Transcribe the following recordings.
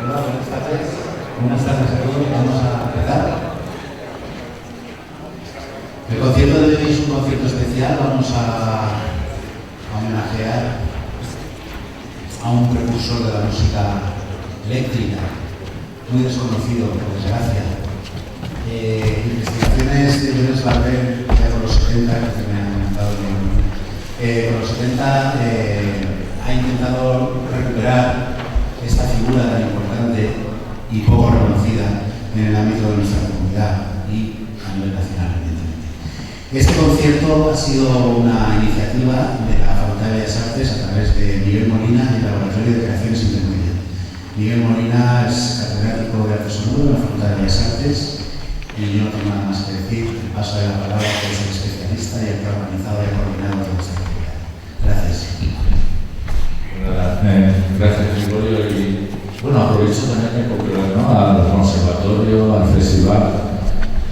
Hola, buenas tardes. Buenas tardes a todos. Vamos a empezar. El concierto de hoy es un concierto especial. Vamos a homenajear a un precursor de la música eléctrica, muy desconocido, por desgracia. Investigaciones de Jones Barber, ya por los 70, que me han comentado por los 70 ha intentado recuperar esta figura tan importante y poco reconocida en el ámbito de nuestra comunidad y a nivel nacional, evidentemente. Este concierto ha sido una iniciativa de la Facultad de Bellas Artes a través de Miguel Molina y el Laboratorio de Creaciones Intermedia. Miguel Molina es catedrático de Arte Sonoro de la Facultad de Bellas Artes y yo no tengo nada más que decir. El paso de la palabra que es el especialista y el que ha organizado y ha coordinado toda esta actividad. Gracias. Gracias, Gregorio. Y bueno, aprovecho también al conservatorio, al festival,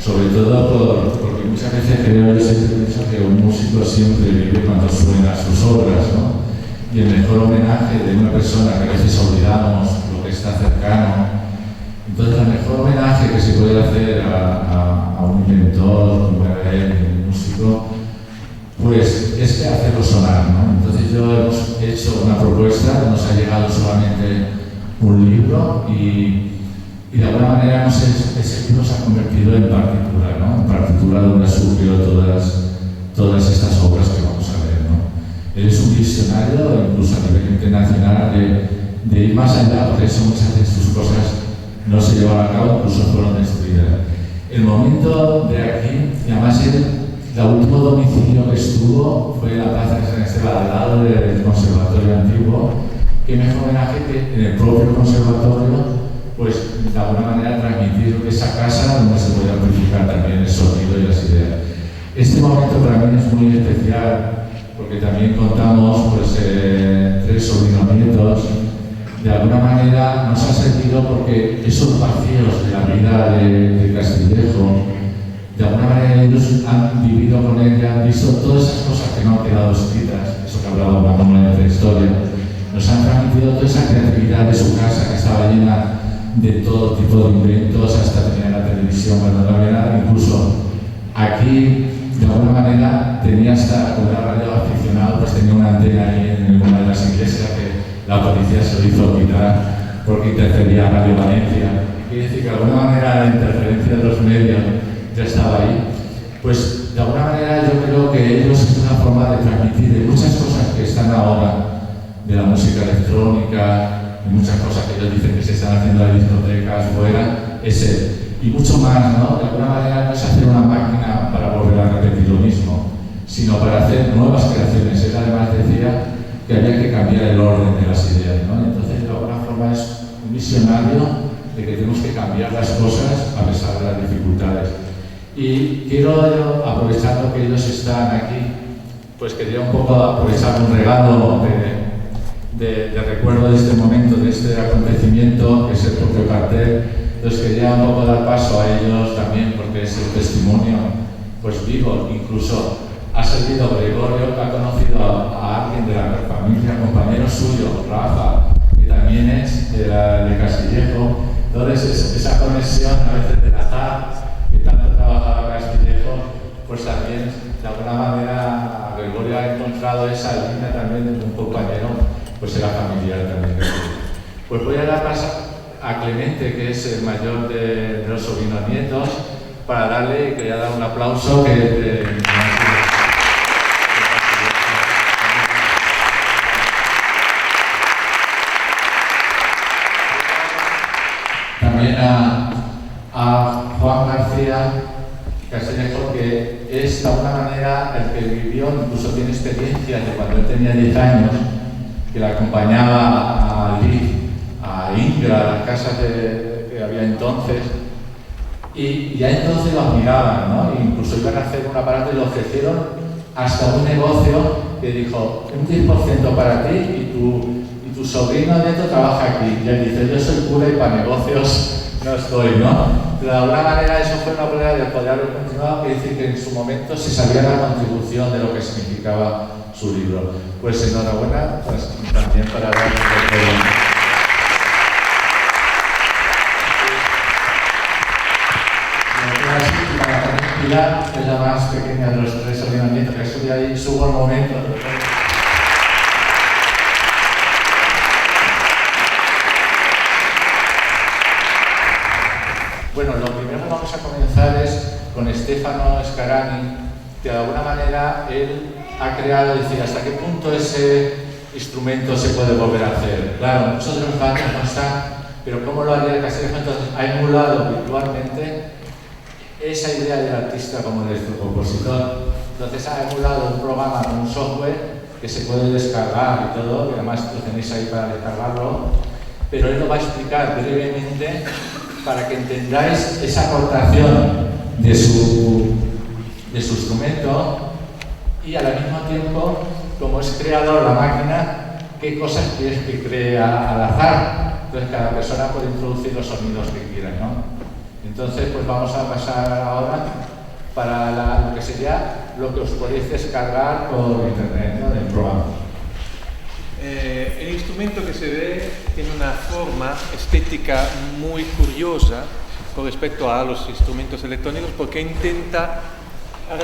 sobre todo porque muchas veces creo, yo siempre pienso que un músico siempre vive cuando suena sus obras, ¿no? Y el mejor homenaje de una persona que a veces olvidamos lo que está cercano. Entonces, el mejor homenaje que se puede hacer a un inventor, un músico, pues es que hacerlo sonar, ¿no? Entonces hemos hecho una propuesta, nos ha llegado solamente un libro y de alguna manera ese libro se ha convertido en partitura, ¿no? En partitura donde han surgido todas estas obras que vamos a ver, ¿no? Él es un visionario, incluso a nivel internacional, de ir más allá, por eso muchas de sus cosas no se llevaron a cabo, incluso fueron destruidas. El momento de aquí, y además el último domicilio que estuvo fue en la plaza de San Esteban, al lado del conservatorio antiguo, que mejor homenaje que en el propio conservatorio, pues de alguna manera transmitir esa casa donde se puede amplificar también el sonido y las ideas. Este momento para mí es muy especial porque también contamos pues, 3 sobrinos nietos. De alguna manera nos ha servido porque esos vacíos de la vida de Castillejo, de alguna manera ellos han vivido con ella, han visto todas esas cosas que no han quedado escritas, eso que hablaba Manuel en la historia, nos han transmitido toda esa creatividad de su casa que estaba llena de todo tipo de inventos, hasta tenía la televisión cuando no había nada, incluso aquí de alguna manera tenía hasta una radio aficionado, pues tenía una antena ahí en una de las iglesias que la policía se lo hizo quitar porque interfería Radio Valencia. Quiere decir que de alguna manera la interferencia de los medios ya estaba ahí. Pues de alguna manera yo creo que ellos es una forma de transmitir de muchas cosas que están ahora, de la música electrónica, y muchas cosas que ellos dicen que se están haciendo en discotecas fuera, y mucho más, ¿no? De alguna manera no es hacer una máquina para volver a repetir lo mismo, sino para hacer nuevas creaciones. Él además decía que había que cambiar el orden de las ideas, ¿no? Entonces, de alguna forma es un visionario de que tenemos que cambiar las cosas a pesar de las dificultades. Y quiero, aprovechando que ellos están aquí, pues quería un poco aprovechar un regalo de recuerdo de este momento, de este acontecimiento, que es el propio cartel. Entonces quería un poco dar paso a ellos también, porque es el testimonio pues vivo. Incluso ha servido Gregorio, que ha conocido a alguien de la familia, compañero suyo, Rafa, que también es de Castillejo. Entonces esa conexión a veces del azar, que tanto trabajaba Castillejo, pues también de alguna manera Gregorio ha encontrado esa línea también de un compañero, pues era familiar también. Pues voy a dar paso a Clemente, que es el mayor de los sobrinos nietos, para darle, y quería dar un aplauso también a Juan García Castillejo, que es de alguna manera el que vivió, incluso tiene experiencia de cuando él tenía 10 años, que le acompañaba a Liz, a Ingra, a las casas que había entonces, y ya entonces lo admiraban, ¿no? E incluso iban a hacer un aparato y le ofrecieron hasta un negocio que dijo, un 10% para ti y tu sobrino nieto trabaja aquí. Y él dice, yo soy cura y para negocios no estoy, ¿no? Pero de alguna manera eso fue una manera de poder haber continuado, que dice que en su momento se sabía la contribución de lo que significaba su libro. Pues enhorabuena, pues, también para darle Pilar es la más pequeña de los tres ordenamientos, que estudia ahí, subo al momento. Bueno, lo primero que vamos a comenzar es con Stefano Scarani, que de alguna manera él ha creado, decir, hasta qué punto ese instrumento se puede volver a hacer. Claro, muchos de los bandos no están, pero cómo lo haría el Castillejo, entonces ha emulado virtualmente esa idea del artista como del compositor. Entonces ha emulado un programa con un software que se puede descargar y todo, que además lo tenéis ahí para descargarlo, pero él lo va a explicar brevemente para que entendáis esa aportación de su instrumento y al mismo tiempo, como es creador la máquina, qué cosas quieres que crea al azar. Entonces cada persona puede introducir los sonidos que quiera, ¿no? Entonces pues vamos a pasar ahora para lo que sería lo que os podéis descargar por internet, ¿no? Del programa. El instrumento que se ve tiene una forma estética muy curiosa con respecto a los instrumentos electrónicos porque intenta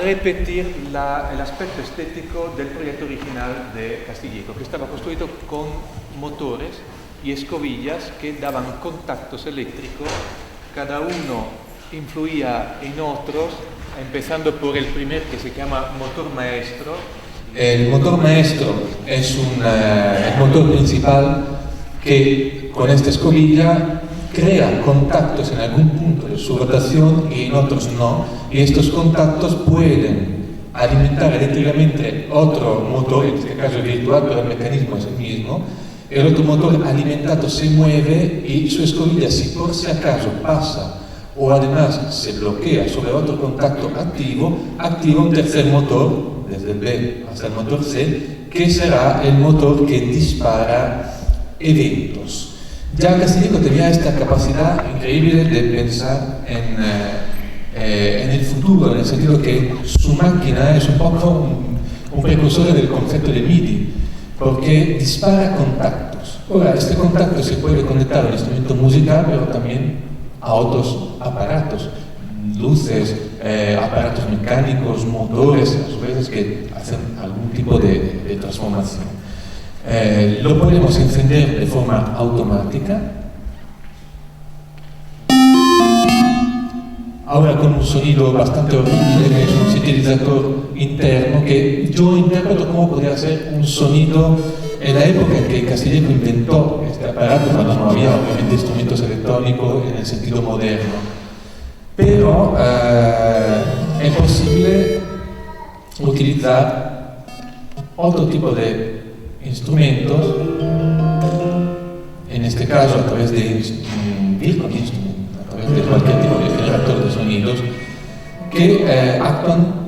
repetir el aspecto estético del proyecto original de Castillejo, que estaba construido con motores y escobillas que daban contactos eléctricos, cada uno influía en otros, empezando por el primer que se llama motor maestro. El motor maestro es el motor principal que con esta escobilla crea contactos en algún punto de su rotación y en otros no, y estos contactos pueden alimentar eléctricamente otro motor, en este caso virtual, pero el mecanismo es el mismo. El otro motor alimentado se mueve y su escobilla, si por si acaso pasa o además se bloquea sobre otro contacto activo, activa un tercer motor, desde el B hasta el motor C, que será el motor que dispara eventos. Ya Castillejo tenía esta capacidad increíble de pensar en el futuro, en el sentido que su máquina es un poco un precursor del concepto de MIDI, porque dispara contactos. Ahora, este contacto se puede conectar a un instrumento musical, pero también a otros aparatos, luces, aparatos mecánicos, motores, a su vez que hacen algún tipo de transformación. Lo podemos encender de forma automática. Ahora con un sonido bastante horrible, que es un sintetizador interno, que yo interpreto como podría ser un sonido en la época en que Castillejo inventó este aparato, cuando no había obviamente instrumentos electrónicos en el sentido moderno. Pero es posible utilizar otro tipo de instrumentos, en este caso a través de virtual instruments, a través de cualquier tipo de generador de sonidos, que actúan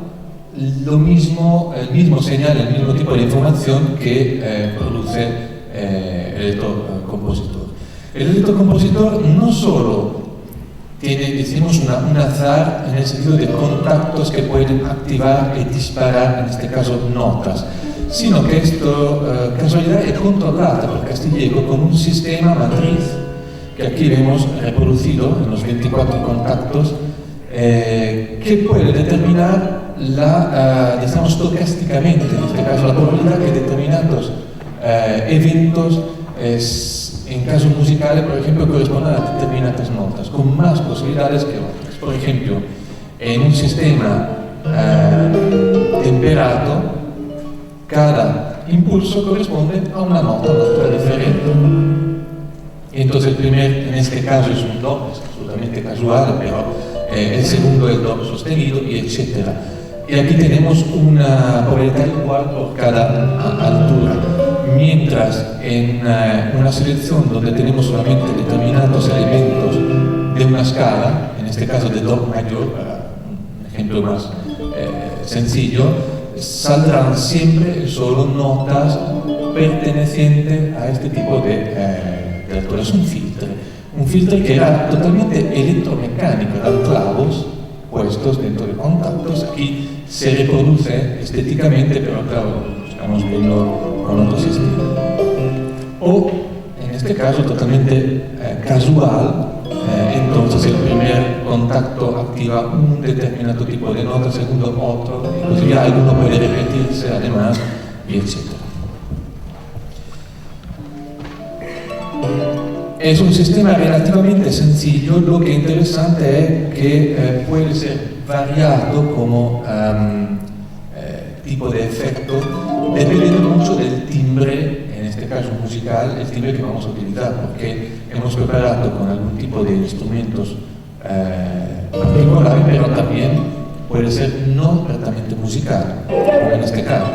el mismo señal, el mismo tipo de información que produce el electrocompositor. El electrocompositor no solo tiene, decimos, un azar en el sentido de contactos que pueden activar y disparar, en este caso, notas, sino que esta casualidad es controlada por Castillejo con un sistema matriz que aquí vemos reproducido en los 24 contactos, que puede determinar digamos, estocásticamente, en este caso la probabilidad que determinados eventos en casos musicales, por ejemplo, correspondan a determinadas notas, con más posibilidades que otras. Por ejemplo, en un sistema temperado, cada impulso corresponde a una nota diferente. Entonces el primer, en este caso, es un do, es absolutamente casual, pero el segundo es do sostenido, y etc. Y aquí tenemos una probabilidad igual por cada altura. Mientras en una selección donde tenemos solamente determinados elementos de una escala, en este caso de do mayor, para un ejemplo más sencillo, saldrán siempre solo notas pertenecientes a este tipo de alturas. Un filtro que era totalmente electromecánico, eran clavos puestos dentro de contactos. Aquí se reproduce estéticamente, pero claro, estamos viendo con otro sistema. O, en este caso, totalmente casual, entonces el primer contacto activa un determinato tipo de nota, segundo otro, y così via, alguno puede repetirse además, y etc. Es un sistema relativamente sencillo, lo que es interesante es que puede ser variado como tipo de efecto, dependiendo mucho del timbre, en este caso musical, el timbre que vamos a utilizar, porque hemos preparado con algún tipo de instrumentos particulares, pero también puede ser no precisamente musical, como en este caso,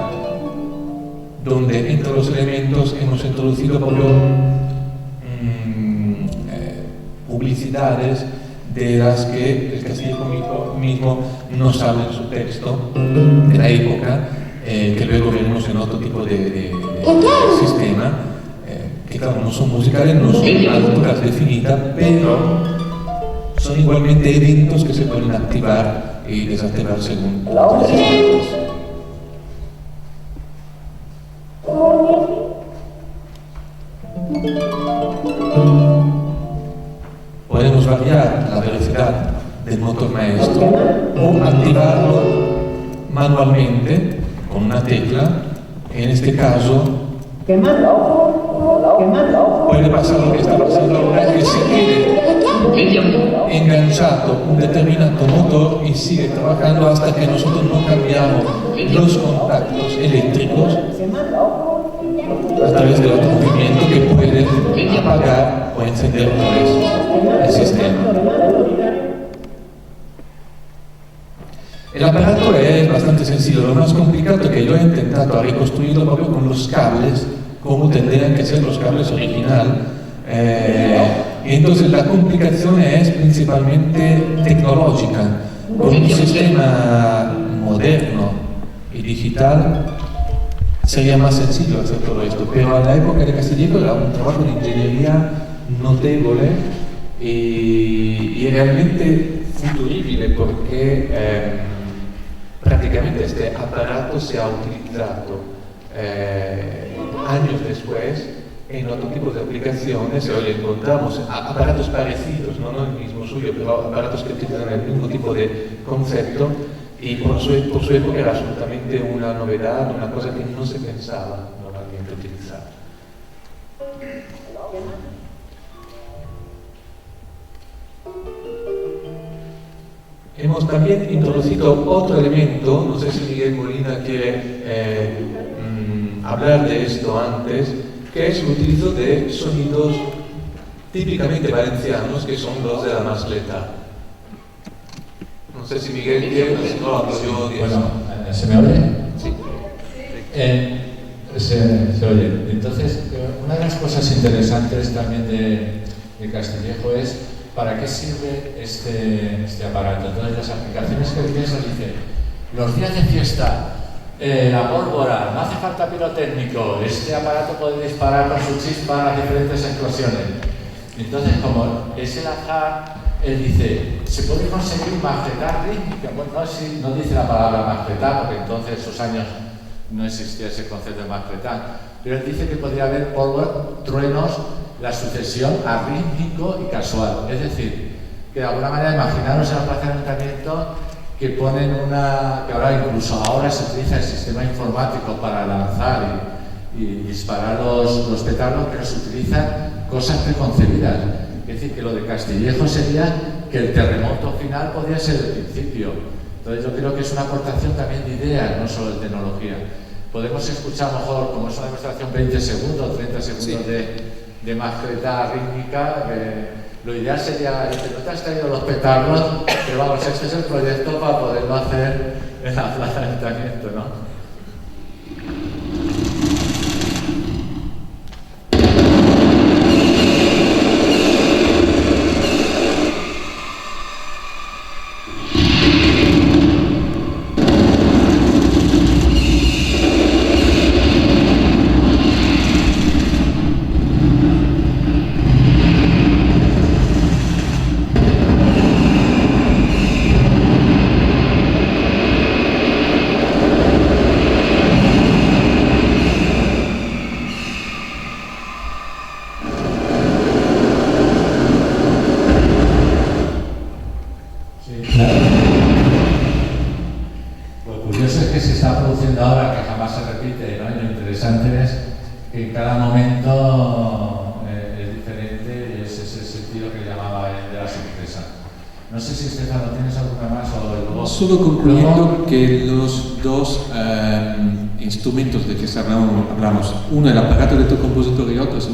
donde entre los elementos hemos introducido proprio publicidades de las que el Castillejo mismo nos habla en su texto de la época, que luego veremos en otro tipo de sistema, que claro, no son musicales, no son alturas definidas, pero son igualmente eventos que se pueden activar y desactivar según las necesidades. Podemos variar la velocidad del motor maestro o activarlo manualmente con una tecla. En este caso puede pasar lo que está pasando ahora, que se quede enganchado un determinado motor y sigue trabajando hasta que nosotros no cambiamos los contactos eléctricos a través del otro movimiento que puede apagar o encender otra vez el sistema. El aparato es bastante sencillo, lo más complicado es que yo he intentado reconstruirlo proprio con los cables, como tendrían que ser los cables original. Y entonces la complicación es principalmente tecnológica. Con un sistema moderno y digital sería más sencillo hacer todo esto, pero en la época de Castillejo era un trabajo de ingeniería notevole y realmente futurible, porque prácticamente este aparato se ha utilizado años después en otro tipo de aplicaciones. Hoy encontramos aparatos parecidos, no el mismo suyo, pero aparatos que utilizan el mismo tipo de concepto. Y por su época era absolutamente una novedad, una cosa que no se pensaba normalmente utilizar. Hemos también introducido otro elemento, no sé si Miguel Molina quiere hablar de esto antes, que es el utilizo de sonidos típicamente valencianos, que son los de la mascleta. No sé si Miguel quiere, si no hablo yo. Bueno, ¿se me oye? Sí. Se oye. Entonces, una de las cosas interesantes también de Castillejo es para qué sirve este aparato. Entonces, las aplicaciones que pienso dice, los días de fiesta, la pólvora, no hace falta pirotécnico, este aparato puede disparar con su chispa a diferentes explosiones. Entonces, como es el azar, él dice, ¿se puede conseguir magnetar rítmica? Bueno, no dice la palabra magnetar, porque entonces en esos años no existía ese concepto de magnetar, pero él dice que podría haber polvo, truenos, la sucesión arrítmico y casual. Es decir, que de alguna manera imaginaros en la plaza de ayuntamiento que ponen que ahora incluso ahora se utiliza el sistema informático para lanzar y disparar los petardos, pero se utilizan cosas preconcebidas. Es decir, que lo de Castillejo sería que el terremoto final podría ser el principio. Entonces yo creo que es una aportación también de ideas, no solo de tecnología. Podemos escuchar mejor, como es una demostración, 20 segundos, 30 segundos de mascleta rítmica. Lo ideal sería, no te has traído los petardos, pero vamos, este es el proyecto para poderlo hacer en la plaza de ayuntamiento, ¿no? sentido que llamaba él de la sorpresa. No sé si Estefano tienes alguna más o luego... Solo concluyendo que los dos instrumentos de que hablamos, uno el aparato elettrocompositore y otro es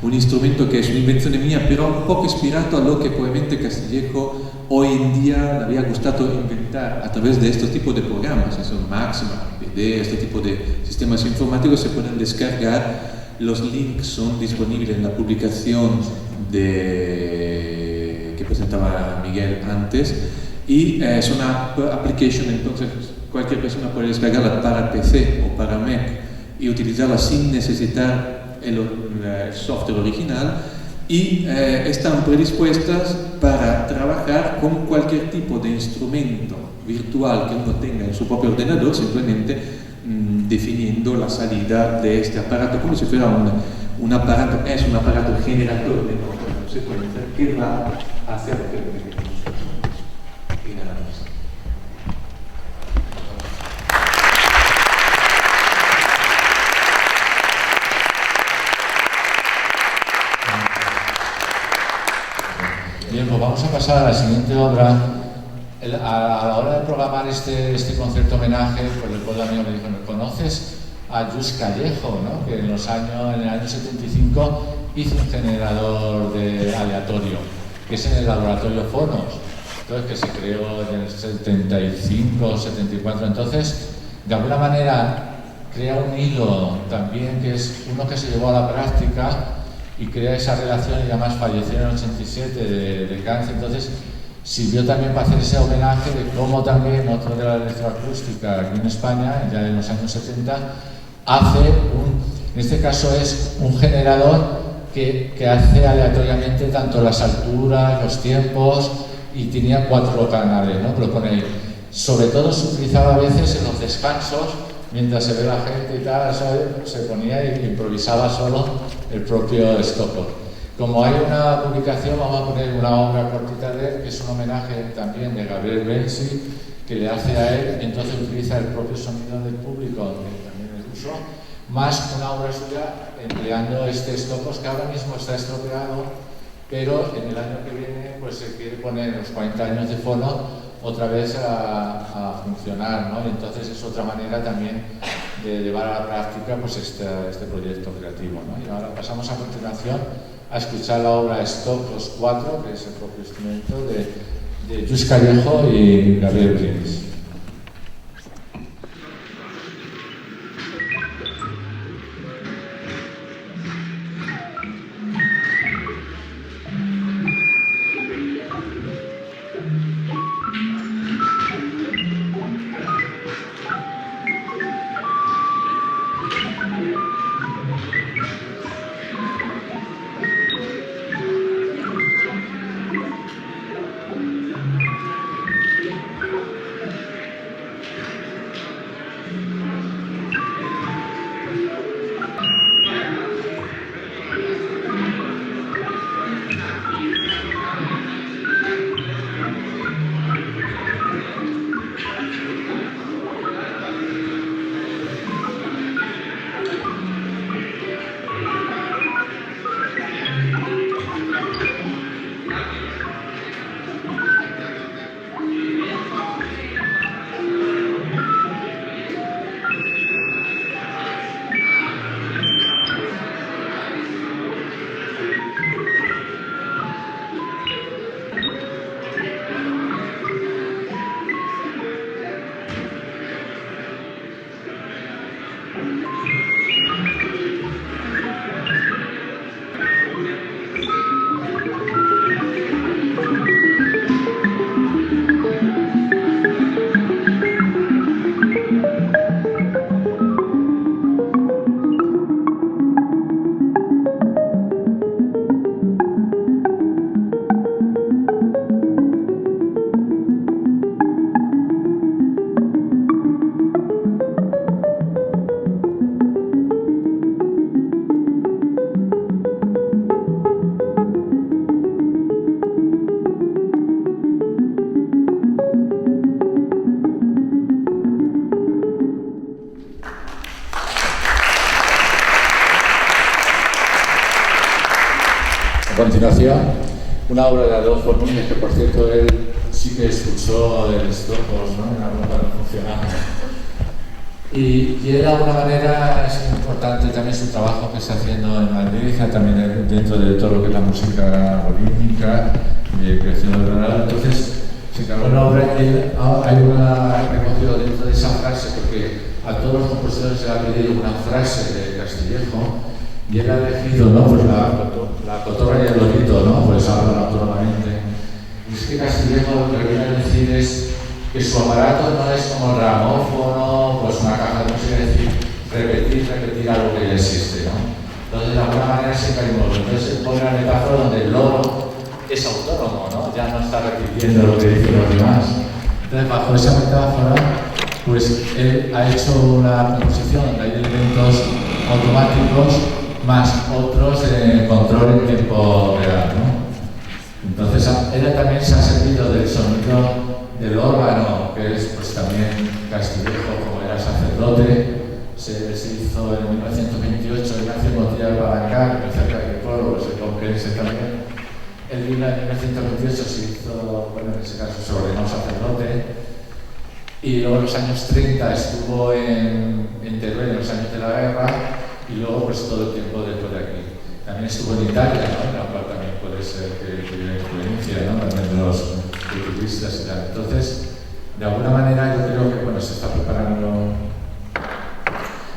un instrumento que es una invención mía, pero un poco inspirado a lo que probablemente Castillejo hoy en día le había gustado inventar a través de este tipo de programas, son Máxima, BD, este tipo de sistemas informáticos se pueden descargar. Los links son disponibles en la publicación que presentaba Miguel antes y es una application, entonces cualquier persona puede descargarla para PC o para Mac y utilizarla sin necesitar el software original y están predispuestas para trabajar con cualquier tipo de instrumento virtual que uno tenga en su propio ordenador, simplemente definiendo la salida de este aparato como si fuera un aparato, es un aparato generador de notas, no se puede hacer, que va a hacer lo que queremos. Y nada más. Bien, pues vamos a pasar a la siguiente obra. A la hora de programar este concierto homenaje, pues recuerdo a mí me dijo, ¿conoces a Lluís Callejo, ¿no? Que en el año 75 hizo un generador de aleatorio, que es en el laboratorio Fonos, entonces que se creó en el 75 o 74, entonces de alguna manera crea un hilo también que es uno que se llevó a la práctica y crea esa relación y además falleció en el 87 de cáncer, entonces sirvió también para hacer ese homenaje de cómo también otro de la electroacústica aquí en España, ya en los años 70, hace en este caso es un generador que hace aleatoriamente tanto las alturas, los tiempos y tenía 4 canales, ¿no? Lo pone ahí. Sobre todo se utilizaba a veces en los descansos, mientras se ve la gente y tal, se ponía y improvisaba solo el propio Stopper. Como hay una publicación, vamos a poner una obra cortita de él, que es un homenaje también de Gabriel Bensi, que le hace a él, y entonces utiliza el propio sonido del público, que también es uso, más una obra suya empleando este Stopos, que ahora mismo está estropeado, pero en el año que viene pues se quiere poner los 40 años de Fono otra vez a funcionar, ¿no? Y entonces es otra manera también de llevar a la práctica pues este proyecto creativo, ¿no? Y ahora pasamos a continuación a escuchar la obra Stopos 4, que es el propio instrumento de Lluís Callejo y Gabriel Brins. continuación una obra de Adolfo Núñez, que por cierto él sí que escuchó el Stokos, ¿no? En algún lugar funcionaba. Y era una manera, es importante también su trabajo que está haciendo en Madrid, también dentro de todo lo que es la música bolínica, creación de Granada. Entonces, se encargó una obra y hay una recogido dentro de esa frase, porque a todos los compositores se le ha pedido una frase de Castillejo, y él ha elegido, ¿no? Pues la cotorra y el lorito, ¿no? Pues hablan autónomamente. Y es que Castillejo lo que viene a decir es que su aparato no es como el gramófono, pues una caja de música, es decir, repetir algo que ya existe, ¿no? Entonces, de alguna manera es carismático. Entonces, él pone una metáfora donde el loro es autónomo, ¿no? Ya no está repitiendo lo que dicen los demás. Entonces, bajo esa metáfora, pues él ha hecho una composición donde hay elementos automáticos más otros de control en tiempo real, ¿no? Entonces, ella también se ha servido del sonido del órgano, que es pues también Castillejo, como era sacerdote, se hizo en 1928, él nació en Montilla de Palancar, cerca de Coro, pues el Conquense también. Él vino en 1928, se hizo, bueno, en ese caso se ordenó sacerdote, y luego en los años 30 estuvo en Teruel, en los años de la guerra, y luego pues todo el tiempo después de aquí. También estuvo en Italia, ¿no? En la cual también puede ser que tuviera influencia, ¿no? También de los culturistas y tal. Entonces, de alguna manera yo creo que, bueno, se está preparando.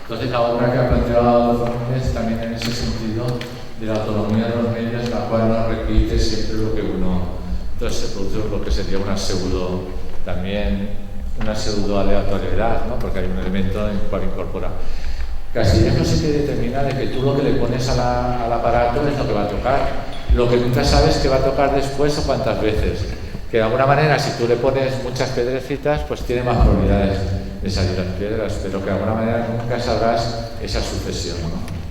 Entonces, la obra que ha planteado Adolfo Núñez también en ese sentido de la autonomía de los medios, la cual no repite siempre lo que uno. Entonces, se produce lo que sería una pseudo, también una pseudo aleatoriedad, ¿no? Porque hay un elemento en el cual incorpora. Castillejo sí que determina de que tú lo que le pones al aparato es lo que va a tocar. Lo que nunca sabes que va a tocar después o cuántas veces. Que de alguna manera, si tú le pones muchas piedrecitas, pues tiene más probabilidades de salir las piedras, pero que de alguna manera nunca sabrás esa sucesión, ¿no?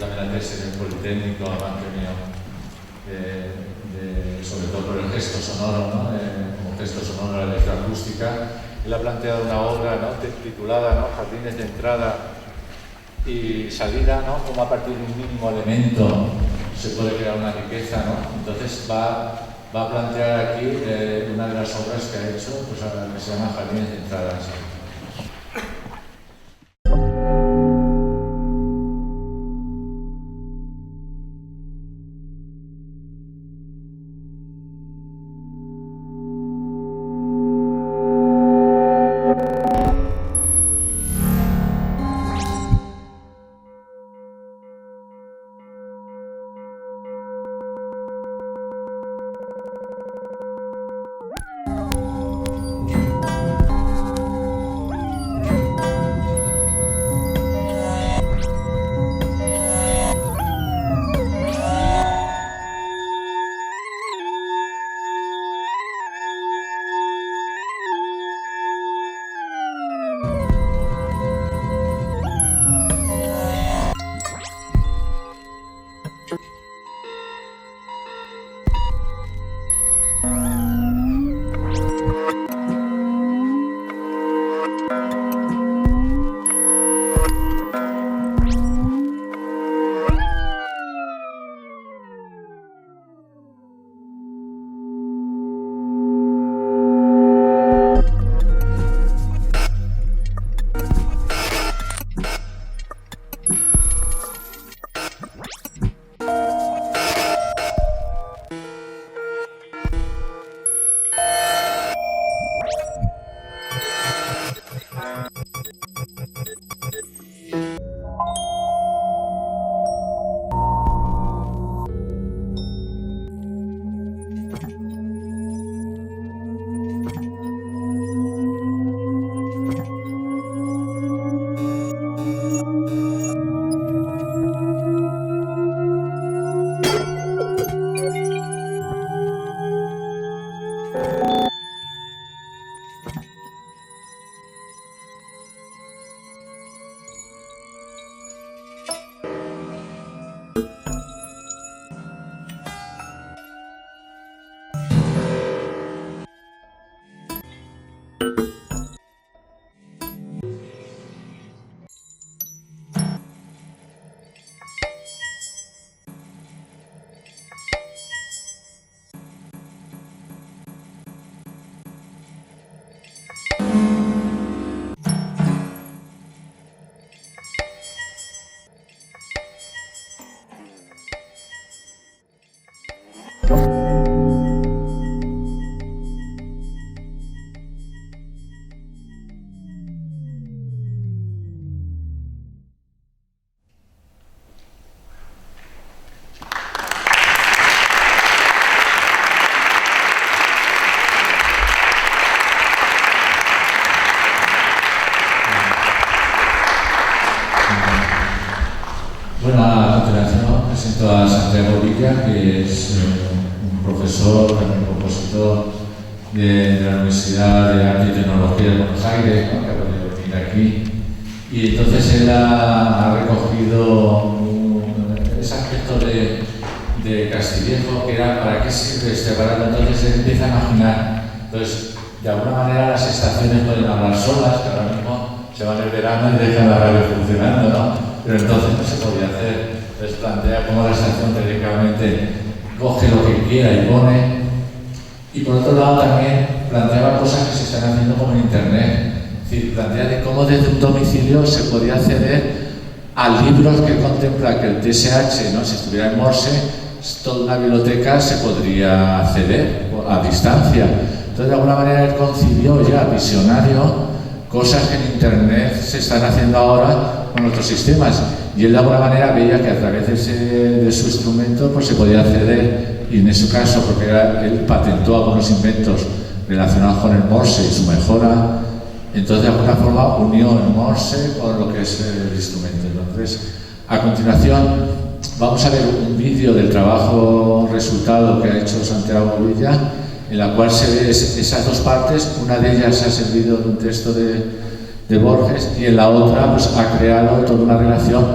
también la tesis del Politécnico, además sobre todo por el gesto sonoro, ¿no? Como gesto sonoro de la electroacústica. Él ha planteado una obra, ¿no? Titulada, ¿no? Jardines de entrada y salida, ¿no? Como a partir de un mínimo elemento se puede crear una riqueza, ¿no? Entonces va a plantear aquí una de las obras que ha hecho, pues, que se llama Jardines de entrada y salida. Bueno, a continuación presento a Santiago Villa, que es un profesor, también compositor de la Universidad de Arte y Tecnología de Buenos Aires, ¿no? Que ha podido venir aquí. Y entonces él ha recogido ese aspecto de Castillejo, que era ¿para qué sirve este aparato? Entonces él empieza a imaginar. Entonces, de alguna manera las estaciones pueden hablar solas, que ahora mismo se van el verano y dejan la radio funcionando, ¿no? Pero entonces no se podía hacer. Entonces plantea cómo la estación teóricamente coge lo que quiera y pone. Y por otro lado también planteaba cosas que se están haciendo como en Internet. Es decir, plantea de cómo desde un domicilio se podía acceder a libros que contempla que el TSH, ¿no? Si estuviera en Morse, toda una biblioteca se podría acceder a distancia. Entonces de alguna manera él concibió ya visionario cosas que en Internet se están haciendo ahora con otros sistemas, y él de alguna manera veía que a través de su instrumento pues se podía acceder, y en ese caso, porque él patentó algunos inventos relacionados con el Morse y su mejora, entonces de alguna forma unió el Morse con lo que es el instrumento. Entonces, a continuación vamos a ver un vídeo del trabajo resultado que ha hecho Santiago Villa, en la cual se ve esas dos partes. Una de ellas ha servido de un texto de Borges, y en la otra pues, ha creado toda una relación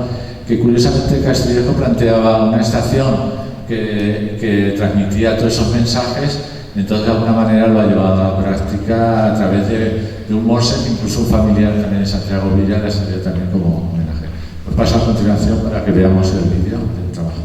que curiosamente Castillejo planteaba una estación que transmitía todos esos mensajes, entonces de alguna manera lo ha llevado a la práctica a través de un Morse que incluso un familiar también de Santiago Villa le salió también como homenaje. Os paso a continuación para que veamos el vídeo del trabajo.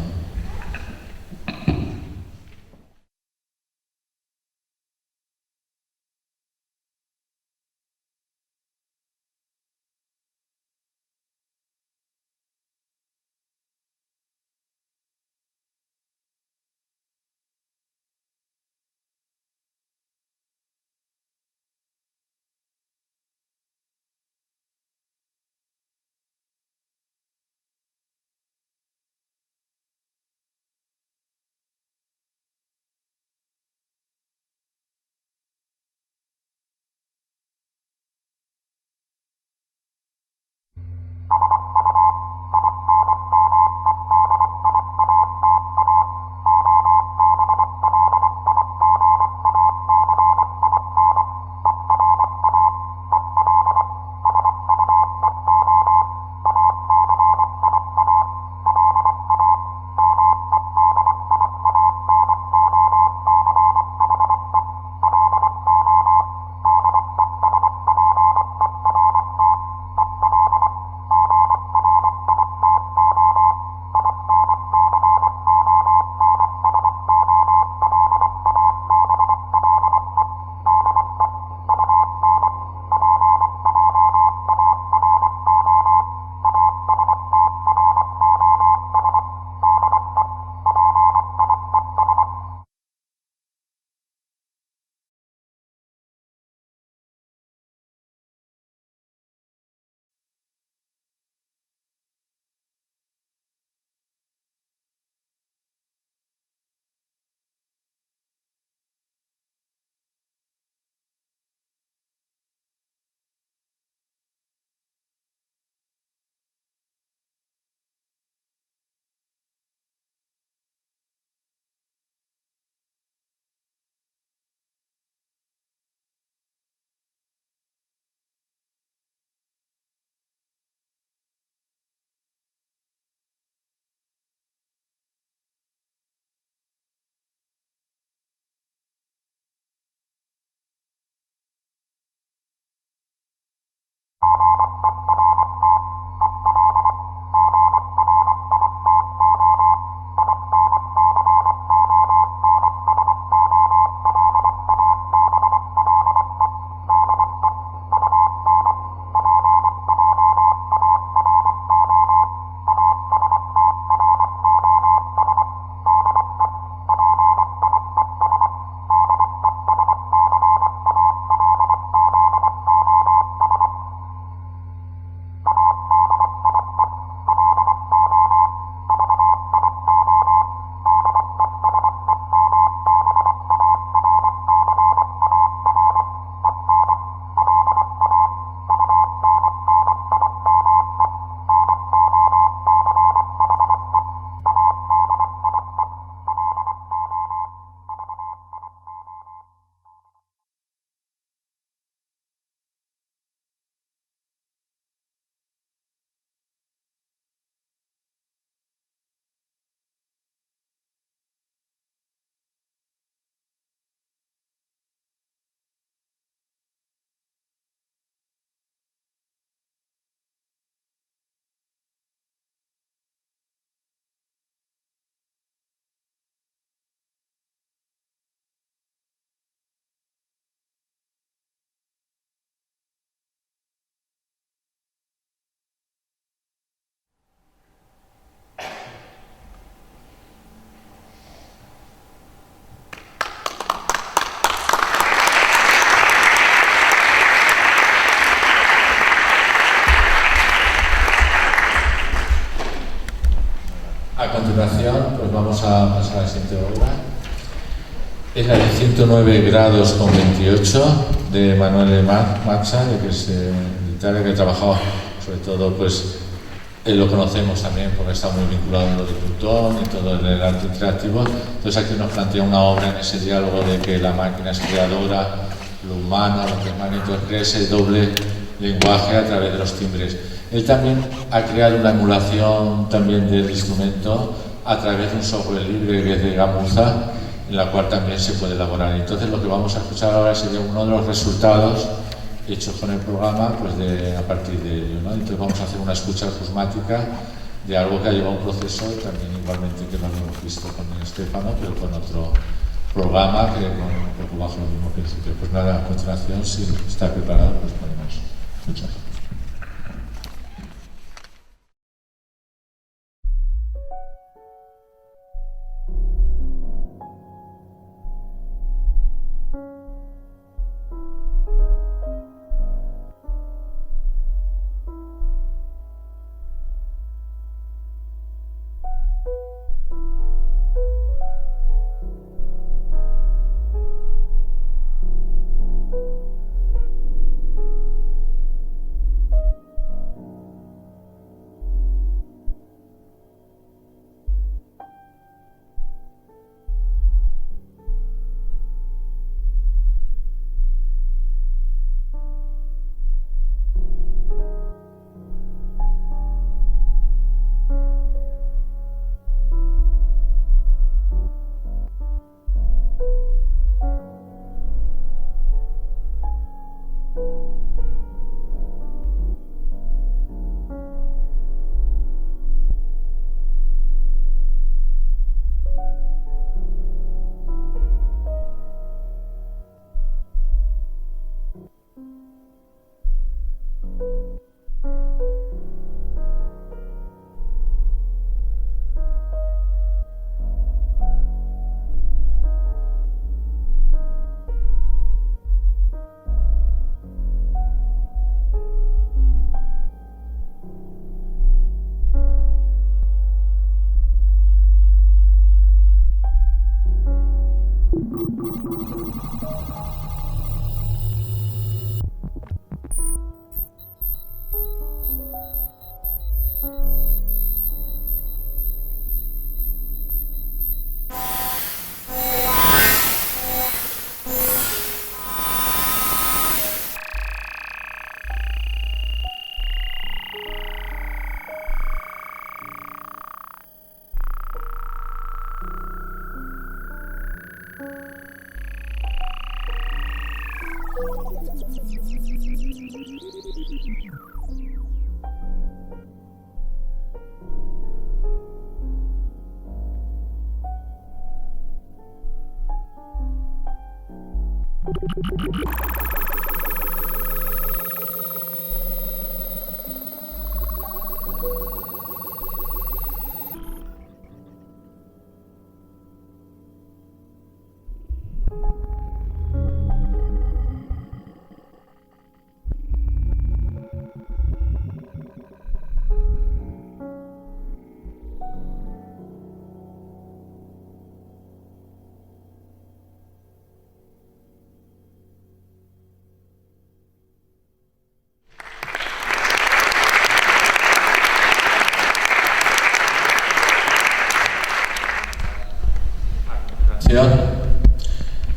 A continuación, pues vamos a pasar a la siguiente obra. Es la de 109 grados con 28 de Emanuele Mazza, que es de Italia, que ha trabajado sobre todo, pues lo conocemos también porque está muy vinculado a lo de Plutón y todo el arte interactivo. Entonces aquí nos plantea una obra en ese diálogo de que la máquina es creadora, lo humano, lo que es magnético, crea ese doble lenguaje a través de los timbres. Él también ha creado una emulación también del instrumento a través de un software libre que es de Gamuza, en la cual también se puede elaborar. Entonces lo que vamos a escuchar ahora sería uno de los resultados hechos con el programa, pues a partir de ello, ¿no? Entonces vamos a hacer una escucha acusmática de algo que ha llevado un proceso, también igualmente que lo hemos visto con Estefano, pero con otro programa que bajo el mismo principio. Pues nada, a continuación, si está preparado, pues podemos escuchar.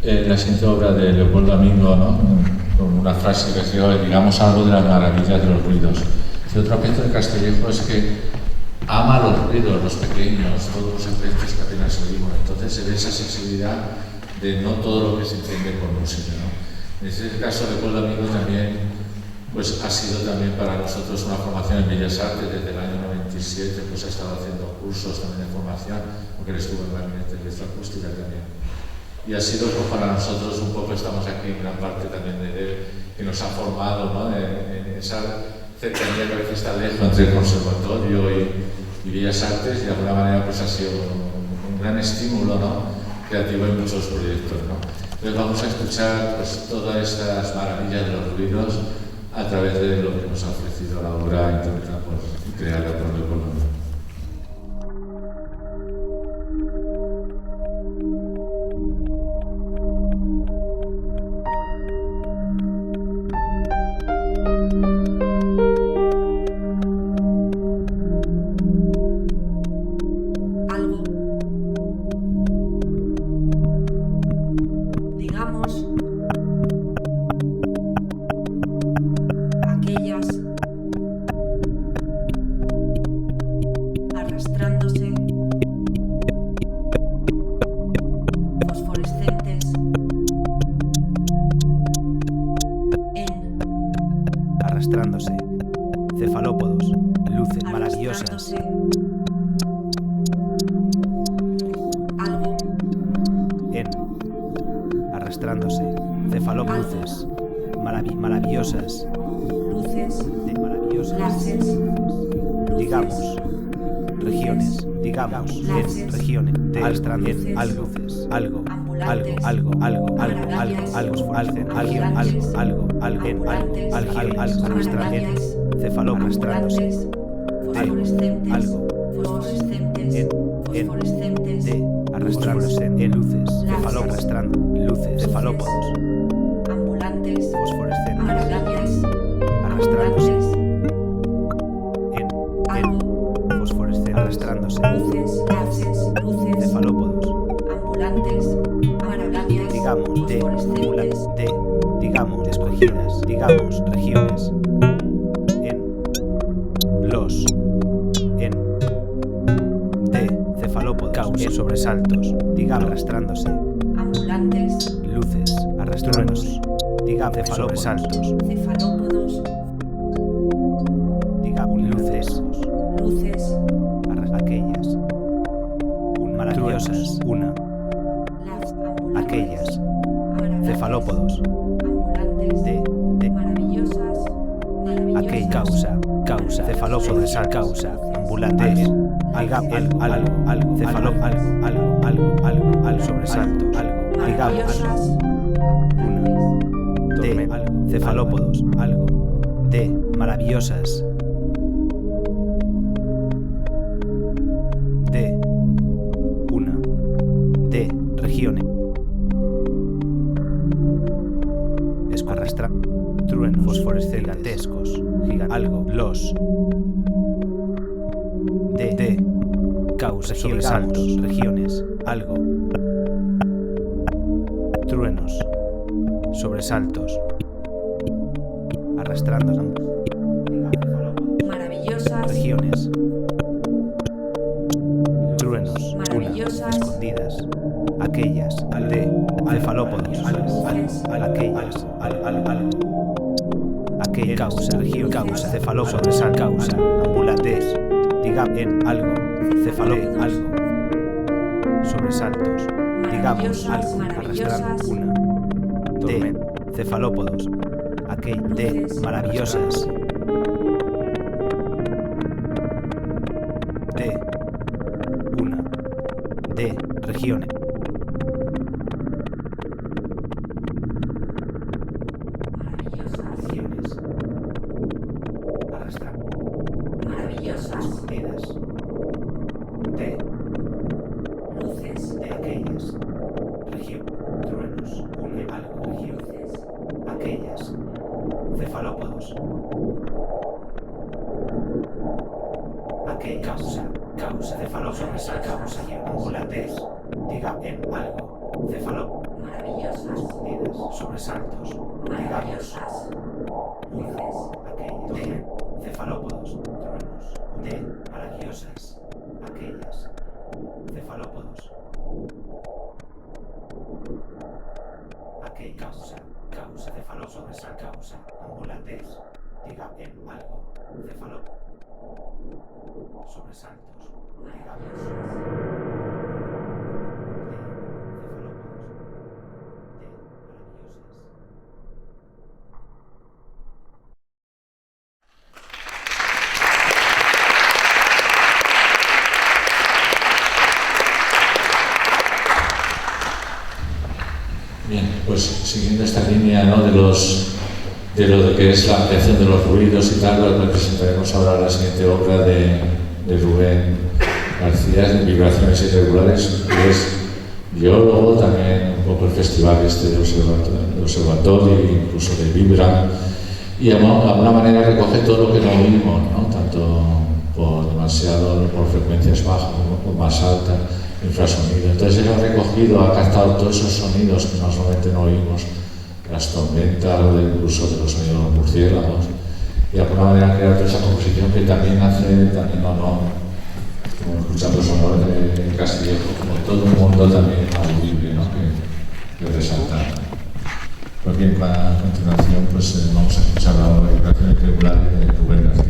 La siguiente obra de Leopoldo Amigo, ¿no? Con una frase que decía, digamos algo de las maravillas de los ruidos. Y otro aspecto de Castillejo es que ama los ruidos, los pequeños, todos los efectos que apenas oímos. Entonces se ve esa sensibilidad de no todo lo que se entiende con música, ¿no? En este caso, Leopoldo Amigo también pues, ha sido también para nosotros una formación en Bellas Artes desde el año 97, pues ha estado haciendo cursos también de formación, porque él estuvo en la gabinete de electroacústica también. Y ha sido pues, para nosotros un poco, estamos aquí en gran parte también de él, que nos ha formado, ¿no? En esa cercanía que a veces está lejos entre el conservatorio y Bellas Artes, y de alguna manera pues ha sido un gran estímulo, ¿no? Creativo en muchos proyectos, ¿no? Entonces vamos a escuchar pues, todas estas maravillas de los ruidos a través de lo que nos ha ofrecido la obra interpretada y creada por Leopoldo Amigo. luces, maravillosas, luces, maravillosas, flashes, digamos, regiones, digamos, en regiones, de en algo, algo, arrastrándose, fosforescentes, arrastrándose en luces, arrastrando, luces, cefalópodos, ambulantes, fosforescentes, maravillas, arrastrándose en algo, fosforescentes, arrastrándose, luces, luces, cefalópodos, ambulantes, maravillas, digamos, fosforescentes, digamos, escogidas, digamos, regiones, en los, en de cefalópodos, en sobresaltos, digamos, arrastrándose, ambulantes, luces, arrastrándose, digamos, sobresaltos, cefalópodos, digamos, luces, luces, aquellas, maravillosas, una, las ambulantes, aquellas, maravillas, cefalópodos, ambulantes, de maravillosas, aquella, causa, cefalópodos, causa, ambulantes, algo, cefalópodos, algo, sobresaltos, algo, digamos, maravillosas, de cefalópodos, algo, de maravillosas, de una, de regiones, arrastra, truenos, fosforescentes, algo, los, de causa, sobresaltos, regiones, algo, truenos, sobresaltos, arrastrando, maravillosas, regiones, truenos, maravillosas, escondidas, aquellas, de cefalópodos, aquellas, aquella causa, región, causa, cefalópodos, causa, ambulantes, diga en algo, cefalópodos, algo, sobresaltos, digamos, algo, arrastrando, una, de cefalópodos, aquel, de maravillosas, de una, de regiones, regiones, arrastrando, maravillosas, escondidas, de luces, de aquellas, región, truenos, una, algo, regiones, aquellas, cefalópodos, aquella causa, cefalópodos, causa, ambulantes, diga en algo, cefalópodos, maravillosas, escondidas, sobresaltos, digamos, maravillosas, luces, aquellas, de cefalópodos, truenos, de maravillosas, aquellas, cefalópodos, aquella causa, cefalópodos, causa, ambulantes, diga en algo, cefalópodos, sobresaltos, digamos, de maravillosas. Bien, pues siguiendo esta línea, ¿no?, de lo que es la ampliación de los ruidos y tal, pues presentaremos ahora la siguiente obra de Rubén García, de Vibraciones Irregulares, que es biólogo, también un poco el festival este de observatorio, incluso de Vibra, y de alguna manera recoge todo lo que no oímos, ¿no?, tanto por frecuencias bajas como por más altas, infrasonido. Entonces él ha recogido, ha captado todos esos sonidos que normalmente no oímos, las tormentas, incluso de los sonidos de los murciélagos, y de alguna manera ha creado toda esa composición que también hace honor, como escuchando sonores de Castillejo, como todo un mundo también audible, ¿no?, que resalta. Pues bien, a continuación pues, vamos a escuchar la obra de Vibraciones Irregulares de Rubén García.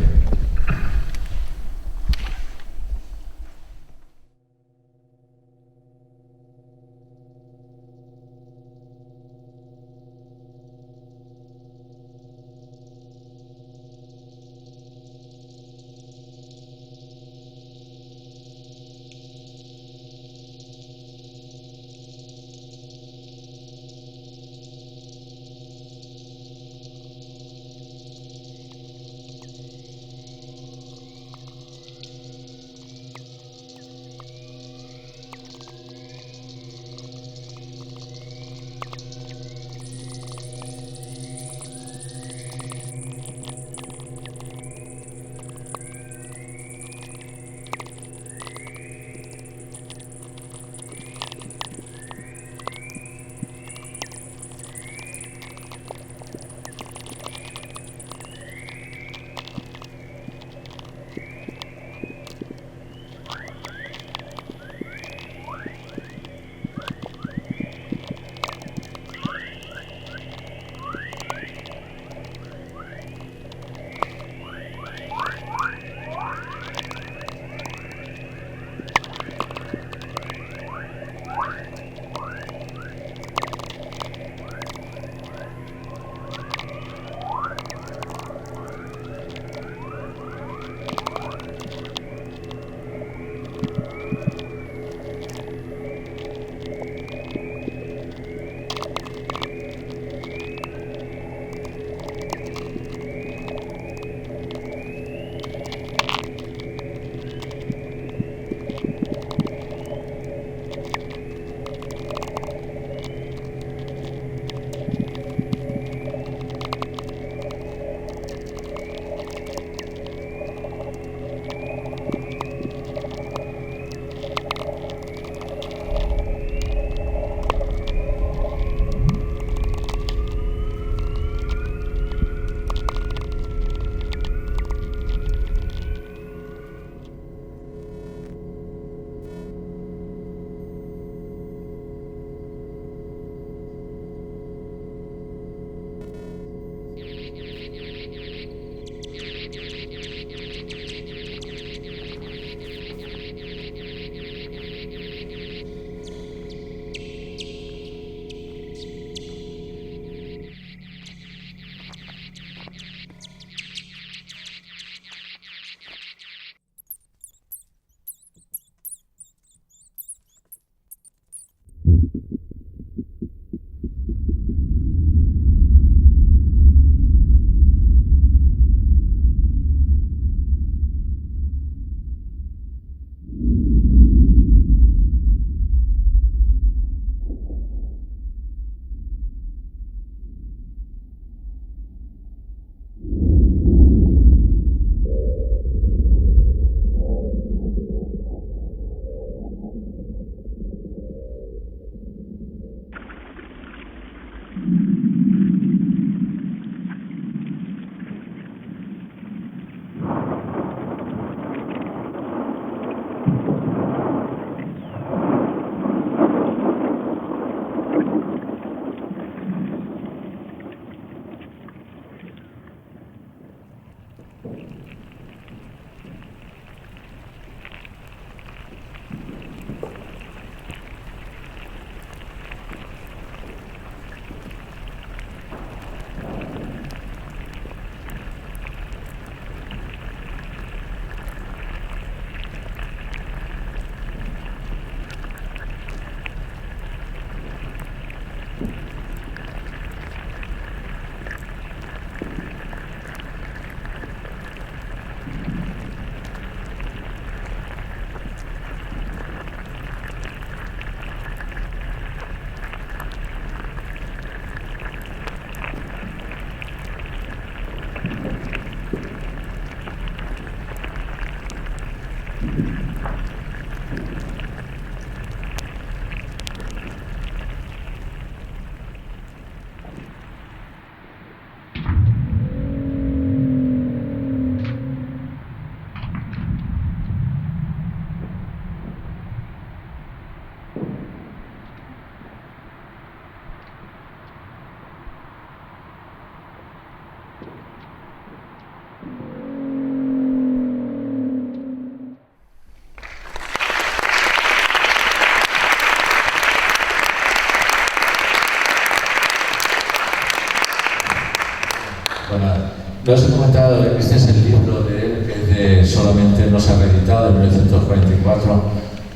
Lo os he comentado, este es el libro de él, que solamente no se ha reeditado en 1944.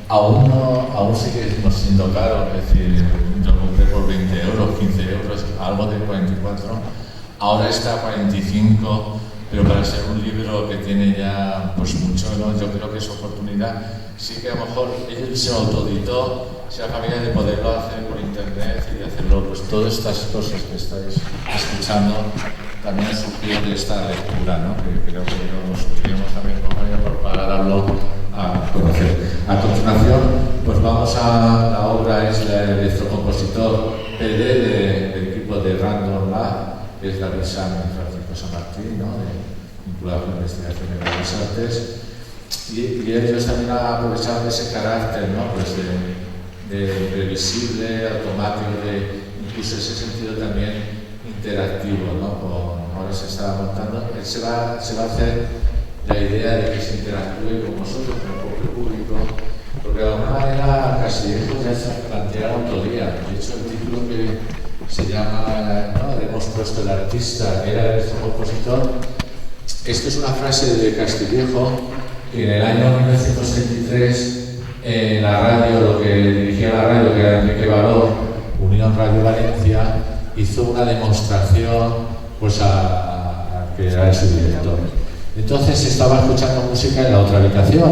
Aún sigue siendo caro, es decir, lo compré por 20 euros, 15 euros, algo de 44. Ahora está a 45, pero para ser un libro que tiene ya pues mucho, ¿no? Yo creo que es oportunidad. Sí que a lo mejor él se autoeditó, se ha familia de poderlo hacer por internet y de hacerlo, pues todas estas cosas que estáis escuchando también surgió de esta lectura, ¿no? Que creo que nos queríamos también para darlo a conocer. A continuación, pues vamos a la obra, es el electrocompositor PD del equipo de Random Lab, que es David Sam y Francisco San Martín, ¿no? Vinculado con la investigación de las artes. Y ellos también han aprovechado ese carácter, ¿no? Pues de previsible, automático, incluso ese sentido también interactivo, ¿no? Ahora se está montando, se va a hacer la idea de que se interactúe con vosotros, con el propio público, porque de alguna manera Castillejo ya se plantea la autoría. De hecho, el título que se llama, ¿no? Hemos puesto el artista, era el compositor. Esto es una frase de Castillejo que en el año 1973 en la radio, lo que dirigía la radio, que era Enrique Baró, Unión Radio Valencia, hizo una demostración pues a que era su director. Entonces estaba escuchando música en la otra habitación.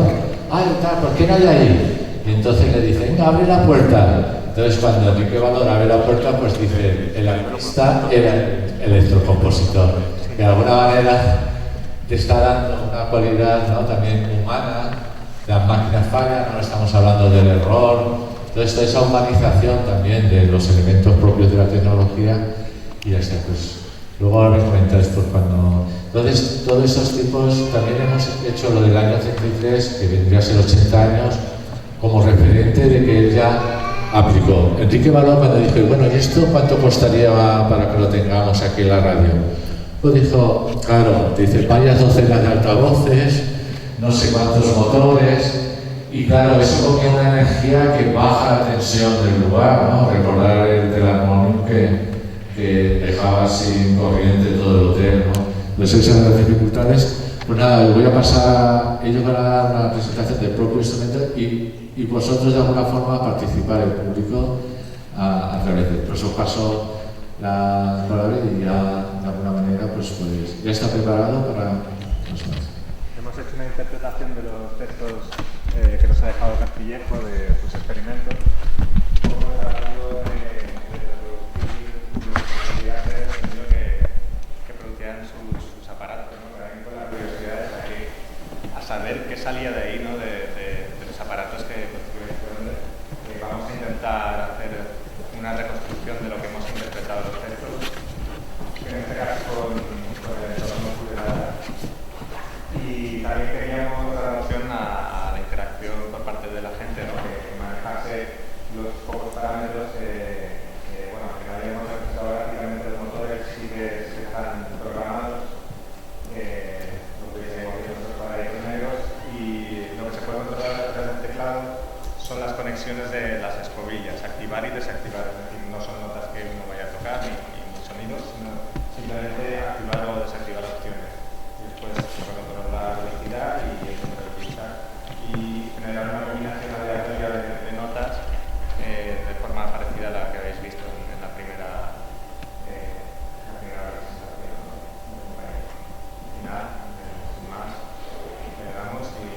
¿Por qué no hay ahí? Y entonces le dice, venga, abre la puerta. Entonces cuando Enrique Baró abre la puerta, pues dice, el artista era el electrocompositor. De alguna manera te está dando una cualidad, ¿no? También humana. Las máquinas fallan, no estamos hablando del error. Entonces, toda esa humanización también de los elementos propios de la tecnología. Y ya está, pues luego ahora me comentáis por cuando. Entonces, todos esos tipos, también hemos hecho lo del año 33, que vendría a ser 80 años, como referente de que él ya aplicó. Enrique Baró, cuando dijo, bueno, ¿y esto cuánto costaría para que lo tengamos aquí en la radio? Pues dijo, claro, dice, varias docenas de altavoces, no sé cuántos motores, y claro, eso cogía una energía que baja la tensión del lugar, ¿no? Recordar el del armonium que dejaba sin corriente todo el hotel, ¿no? Entonces esas son las dificultades. Pues nada, les voy a pasar, ellos van a dar una presentación del propio instrumento y vosotros de alguna forma participar, el público, a través de él. Pues os paso la palabra y ya de alguna manera pues ya está preparado para nosotros. Hemos hecho una interpretación de los textos que nos ha dejado Castillejo de sus experimentos. Como tratando de producir que producían sus aparatos, ¿no? Pero también con la curiosidad a saber qué salía de ahí, ¿no? De los aparatos que construyeron. Vamos a intentar hacer una reconstrucción de lo que hemos interpretado los textos, en este caso con el entorno cultural. Y también queríamos dar opción a la interacción por parte de la gente, ¿no? Que manejase los pocos parámetros que al final ya hemos registrado gráficamente los motores, sí que están programados, lo que hemos visto los cuadraditos negros, y lo que se puede controlar a través del teclado son las conexiones de las escobillas, activar y desactivar, es decir, no son notas que uno vaya a tocar ni sonidos, sino simplemente activar o desactivar opciones. Y después se puede controlar la velocidad y el número de pistas y generar una combinación aleatoria de notas de forma parecida a la que habéis visto en la primera presentación, ¿no? Al final, sin más, le damos y...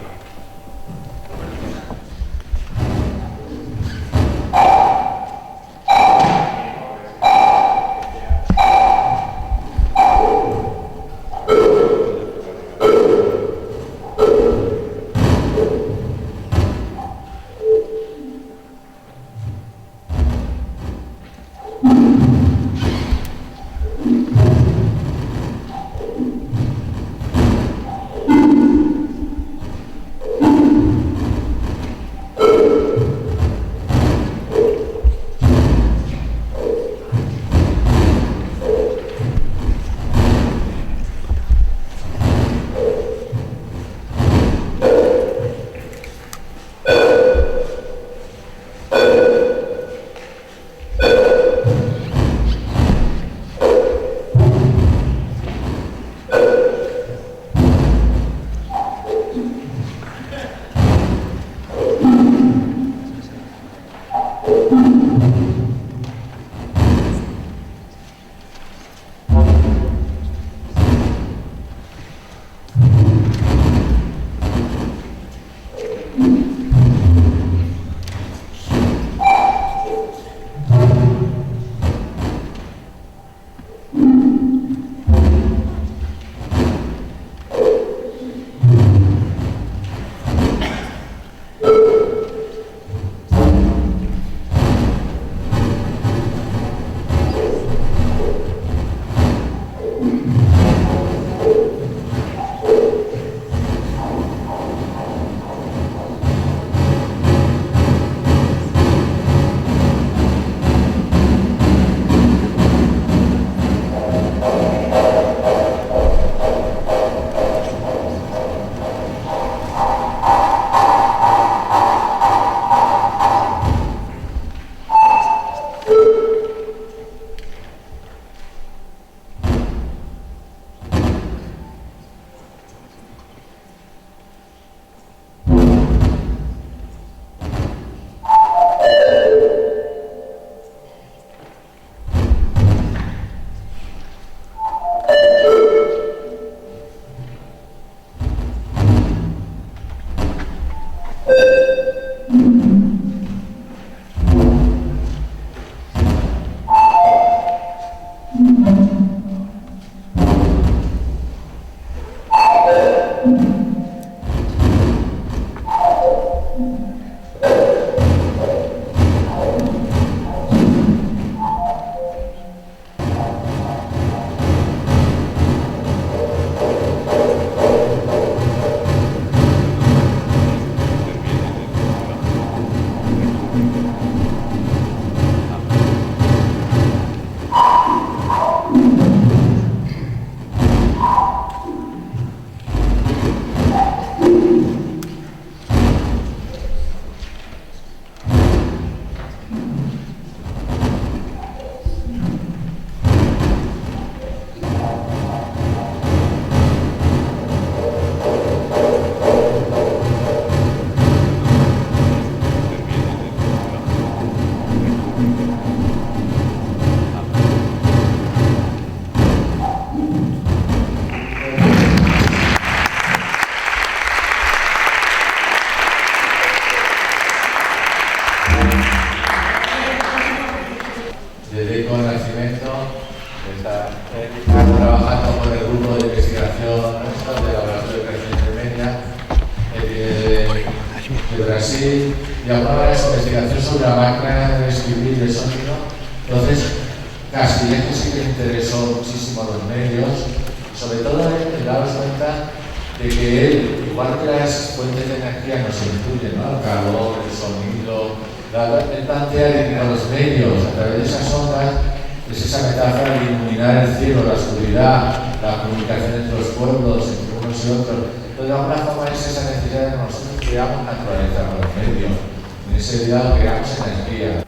está trabajando con el grupo de investigación del Laboratorio de Creación de Media de Brasil, y hablaba de investigación sobre la máquina de escribir de sonido. Entonces, Castillejo sí que interesó muchísimo a los medios, y sobre todo en daros cuenta de que él, igual que las fuentes de energía nos influyen, ¿no? El calor, el sonido, él plantea de que a los medios, a través de esas ondas, es esa metáfora de iluminar el cielo, la oscuridad, la comunicación entre los pueblos, entre unos y otros. Entonces, de alguna forma es esa necesidad de que nosotros creamos naturaleza con los medios, en ese día creamos energía.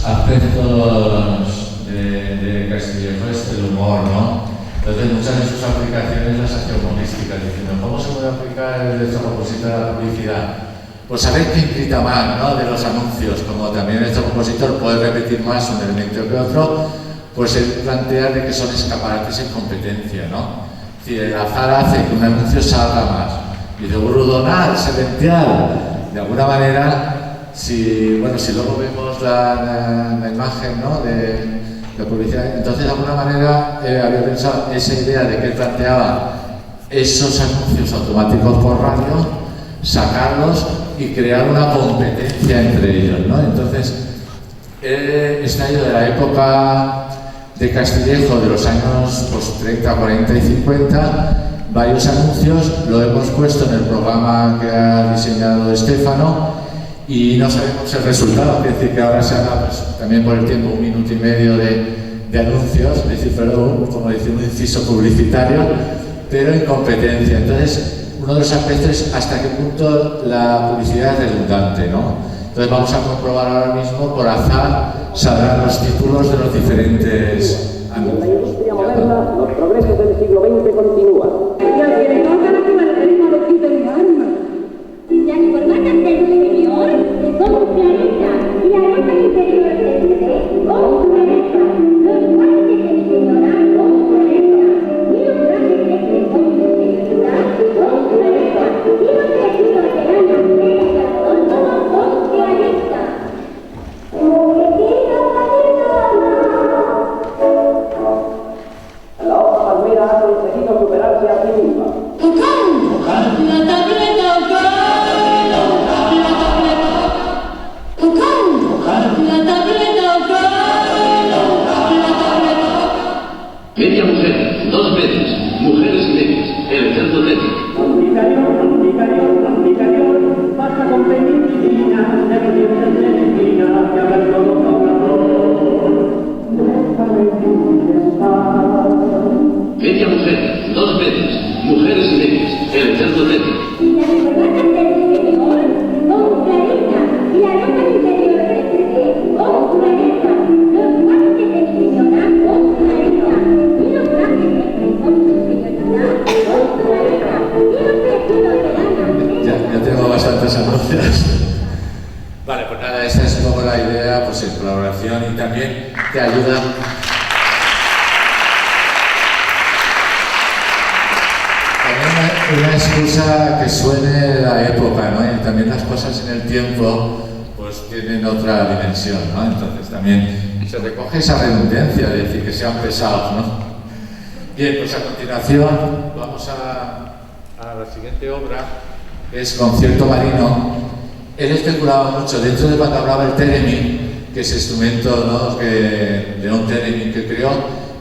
aspectos de Castillejo es el humor, ¿no? Entonces muchas de sus aplicaciones las hacía humorísticas, diciendo, ¿cómo se puede aplicar el derecho compositor a la publicidad? Pues a ver quién grita más, ¿no? De los anuncios, como también este compositor puede repetir más un elemento que otro, pues él plantea de que son escaparates en competencia, ¿no? Es decir, el azar hace que un anuncio salga más. Y de Brudonal, Sevential, de alguna manera, si luego vemos la imagen, ¿no? de publicidad, entonces de alguna manera había pensado esa idea de que él planteaba esos anuncios automáticos por radio, sacarlos y crear una competencia entre ellos, ¿no? Entonces, está ido de la época de Castillejo, de los años 30, 40 y 50, varios anuncios, lo hemos puesto en el programa que ha diseñado Estefano y no sabemos el resultado, es decir, que ahora se haga pues, también por el tiempo 1 minuto y medio de anuncios, es decir, pero, como decir, un inciso publicitario, pero en competencia. Entonces, uno de los aspectos es hasta qué punto la publicidad es redundante, ¿no? Entonces vamos a comprobar ahora mismo, por azar, saldrán los títulos de los diferentes anuncios. En la industria moderna, los progresos del siglo XX continúan. Y al que le toca la tecnología lo quita el alma. Las corbatas del exterior son claritas y la ropa interior del CD son claritas. Los guantes de mi señora son claritas y los trajes de expresión de seguridad son claritas y los vestidos de lana de calzón todos son claritas. La hoja palmera ha conseguido superarse a sí misma. La tableta Media mujer, 2 veces, mujeres y medias, el centro técnico. Anticarión, basta con penicilina, debe siempre ser esquina, que hablan todos con amor. Media mujer, 2 veces, mujeres y medias, el centro técnico. Las corbatas del exterior son claritas y la ropa interior del CD son claritas. Los guantes de mi señora son claritas y los trajes de expresión de seguridad son claritas y los vestidos de lana. Ya tengo bastantes anuncios. Vale, pues nada, esa es como la idea, pues en colaboración y también te ayuda. Una excusa que suene la época, ¿no? Y también las cosas en el tiempo pues tienen otra dimensión, ¿no? Entonces también se recoge esa redundancia de decir que sean pesados, ¿no? Bien, pues a continuación vamos a la siguiente obra, que es Concierto Marino. Él especulaba mucho dentro de cuando hablaba el theremin, que es instrumento, ¿no? Que León Theremin que creó.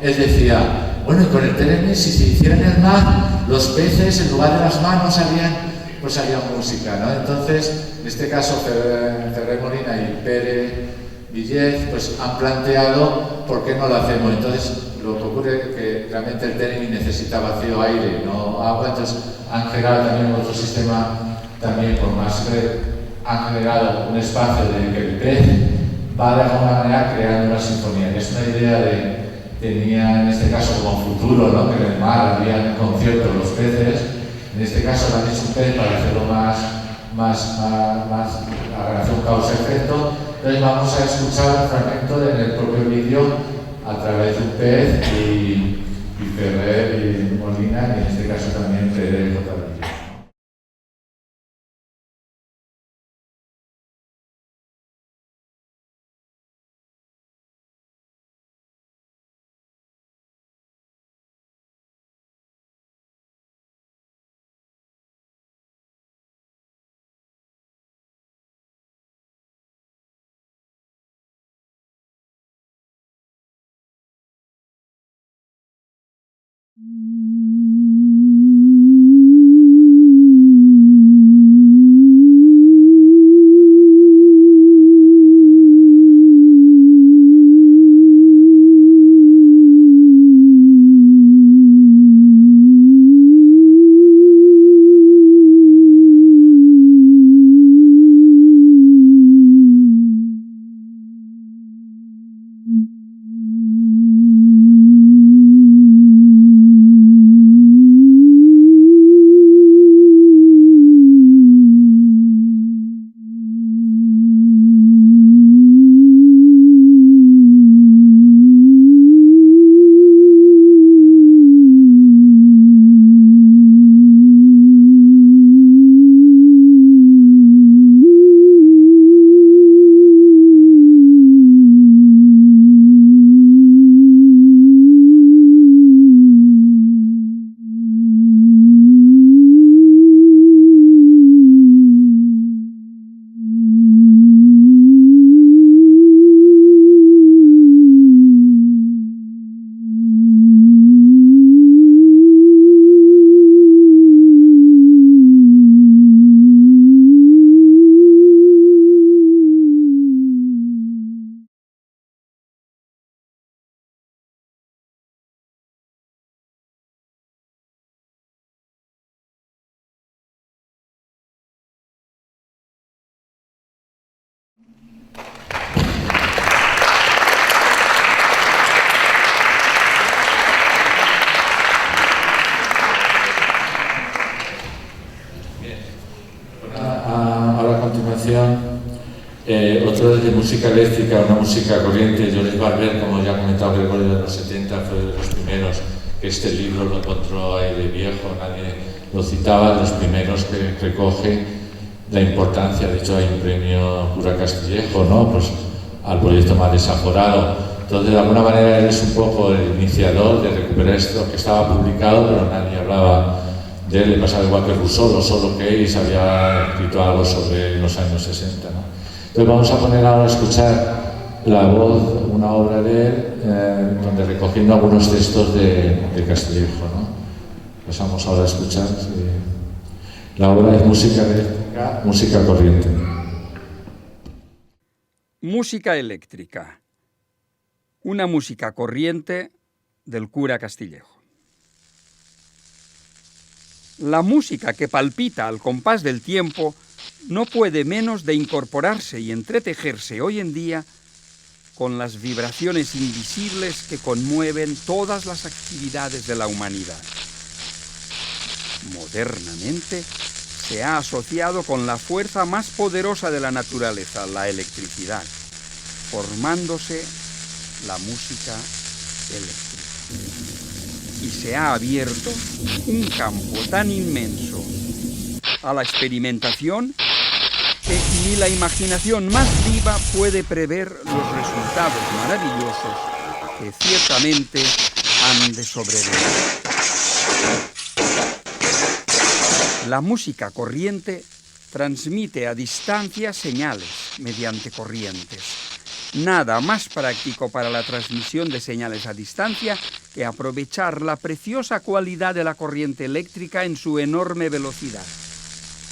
Él decía, bueno, y con el theremin, si se hiciera en el mar, los peces en lugar de las manos harían música, ¿no? Entonces, en este caso, Ferrer Molina y Pere Villez, pues han planteado por qué no lo hacemos. Entonces, lo que ocurre es que realmente el Tenemi necesita vacío aire, no agua, entonces han generado también otro sistema también con más red, han generado un espacio de que el pez va de alguna manera creando una sinfonía. Es una idea tenía en este caso como futuro, ¿no? Que en el mar había conciertos los peces, en este caso lo han hecho un pez para hacerlo más la relación causa-efecto. Entonces vamos a escuchar un fragmento en el propio vídeo a través de un pez y Ferrer y Molina, y en este caso también Ferrer y J. Otro es de música eléctrica, una música corriente. Joris Barber, como ya ha comentado Gregorio, de los 70 fue de los primeros que este libro lo encontró ahí de viejo, nadie lo citaba, de los primeros que recoge la importancia. De hecho hay un premio Cura Castillejo, ¿no? Pues al proyecto más desaforado. Entonces de alguna manera eres un poco el iniciador de recuperar esto que estaba publicado, pero nadie hablaba de él. Le pasaba igual que Rousseau, los solo que había escrito algo sobre los años 60, ¿no? Entonces vamos a poner ahora a escuchar la voz, una obra de él, donde recogiendo algunos textos de Castillejo, ¿no? Pasamos ahora a escuchar. Sí. La obra es música eléctrica, música corriente. Música eléctrica. Una música corriente del cura Castillejo. La música que palpita al compás del tiempo no puede menos de incorporarse y entretejerse hoy en día con las vibraciones invisibles que conmueven todas las actividades de la humanidad. Modernamente se ha asociado con la fuerza más poderosa de la naturaleza, la electricidad, formándose la música eléctrica. Y se ha abierto un campo tan inmenso a la experimentación que ni la imaginación más viva puede prever los resultados maravillosos que ciertamente han de sobrevenir. La música corriente transmite a distancia señales mediante corrientes. Nada más práctico para la transmisión de señales a distancia que aprovechar la preciosa cualidad de la corriente eléctrica en su enorme velocidad.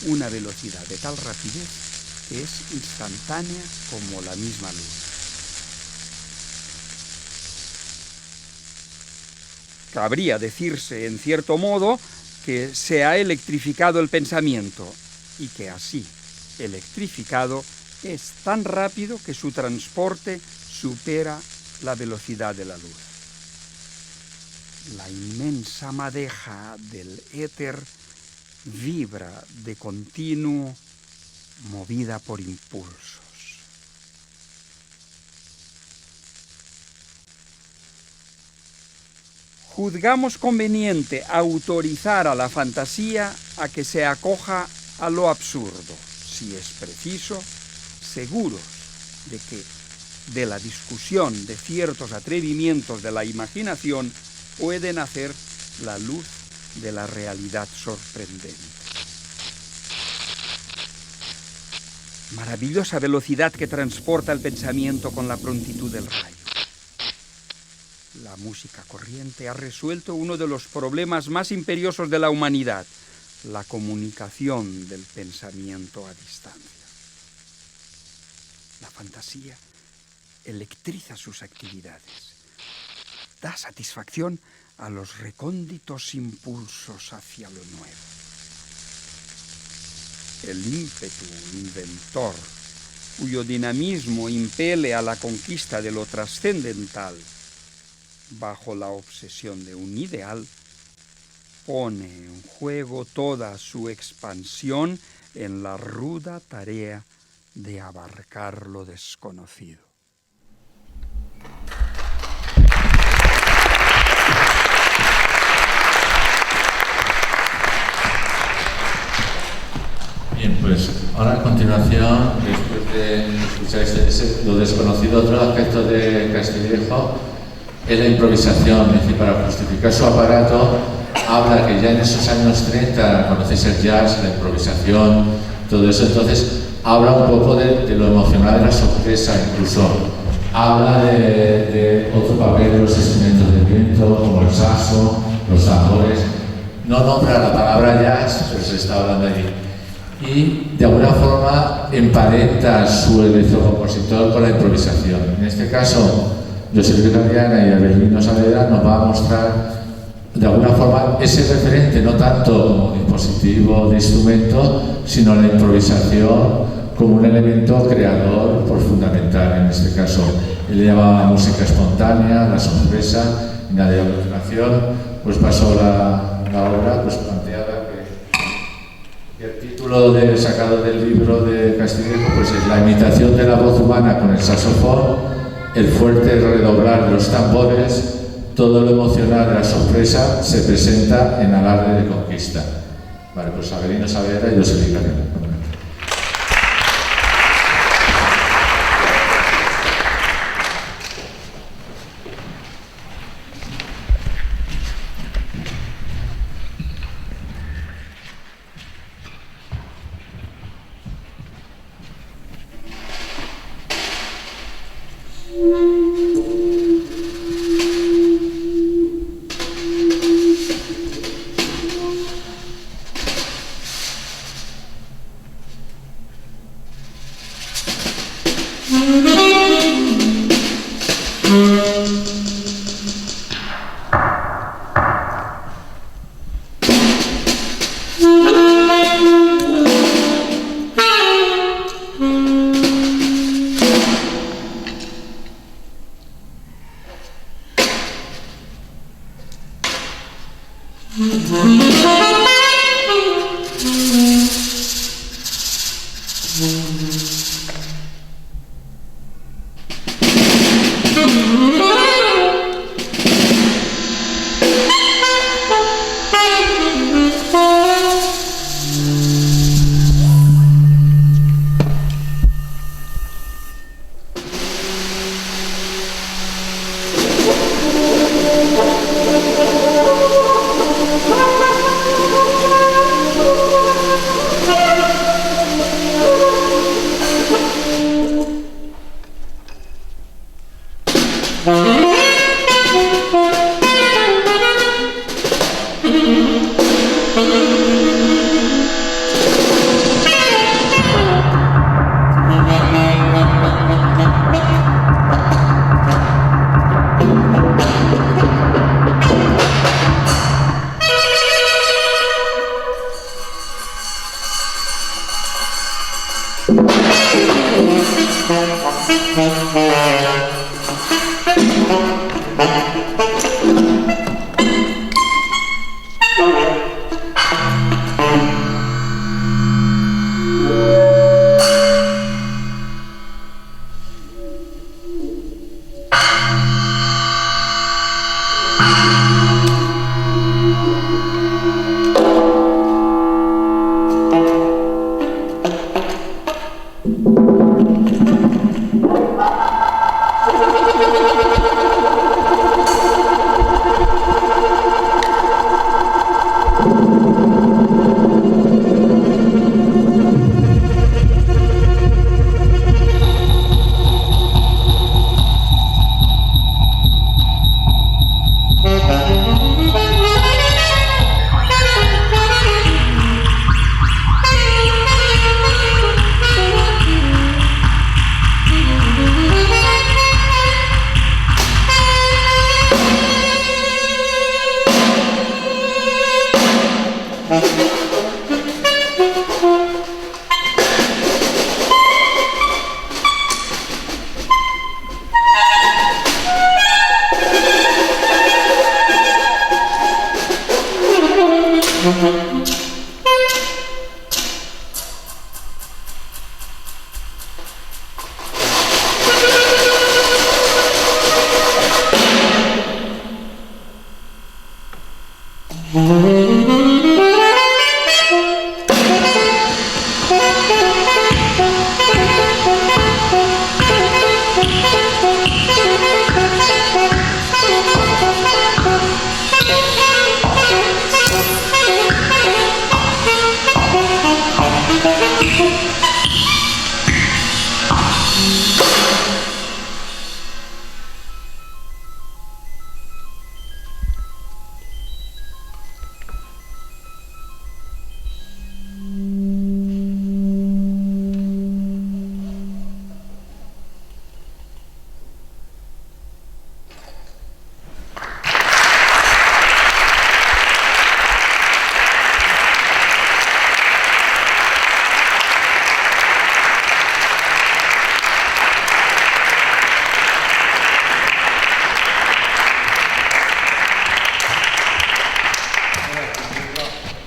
Una velocidad de tal rapidez que es instantánea como la misma luz. cabría decirse en cierto modo que se ha electrificado el pensamiento y que así, electrificado, es tan rápido que su transporte supera la velocidad de la luz. La inmensa madeja del éter vibra de continuo, movida por impulsos. Juzgamos conveniente autorizar a la fantasía a que se acoja a lo absurdo, si es preciso, seguros de que de la discusión de ciertos atrevimientos de la imaginación puede nacer la luz de la realidad sorprendente. Maravillosa velocidad que transporta el pensamiento con la prontitud del rayo. La música corriente ha resuelto uno de los problemas más imperiosos de la humanidad, la comunicación del pensamiento a distancia. La fantasía electriza sus actividades, da satisfacción a los recónditos impulsos hacia lo nuevo. El ímpetu inventor, cuyo dinamismo impele a la conquista de lo trascendental, bajo la obsesión de un ideal, pone en juego toda su expansión en la ruda tarea de abarcar lo desconocido. Bien, pues ahora a continuación, después de escuchar lo desconocido, otro aspecto de Castillejo es la improvisación. Es decir, para justificar su aparato, habla que ya en esos años 30 conocéis el jazz, la improvisación, todo eso. Entonces habla un poco de lo emocional de la sorpresa, incluso habla de otro papel de los instrumentos de viento, como el saxo, los tambores. No nombra la palabra jazz, pero se está hablando allí. Y de alguna forma emparenta su electrocompositor con la improvisación. En este caso, José Luis Galeana y Abelino Saavedra nos va a mostrar de alguna forma ese referente, no tanto como dispositivo de instrumento, sino la improvisación como un elemento creador por fundamental. En este caso, él le llamaba música espontánea, la sorpresa, y la de continuación, pues pasó la obra pues planteada que el título sacado del libro de Castillejo pues es la imitación de la voz humana con el saxofón, el fuerte redoblar de los tambores, todo lo emocional de la sorpresa se presenta en alarde de conquista. Vale, pues Abelino Saavedra y José Luis Galeana.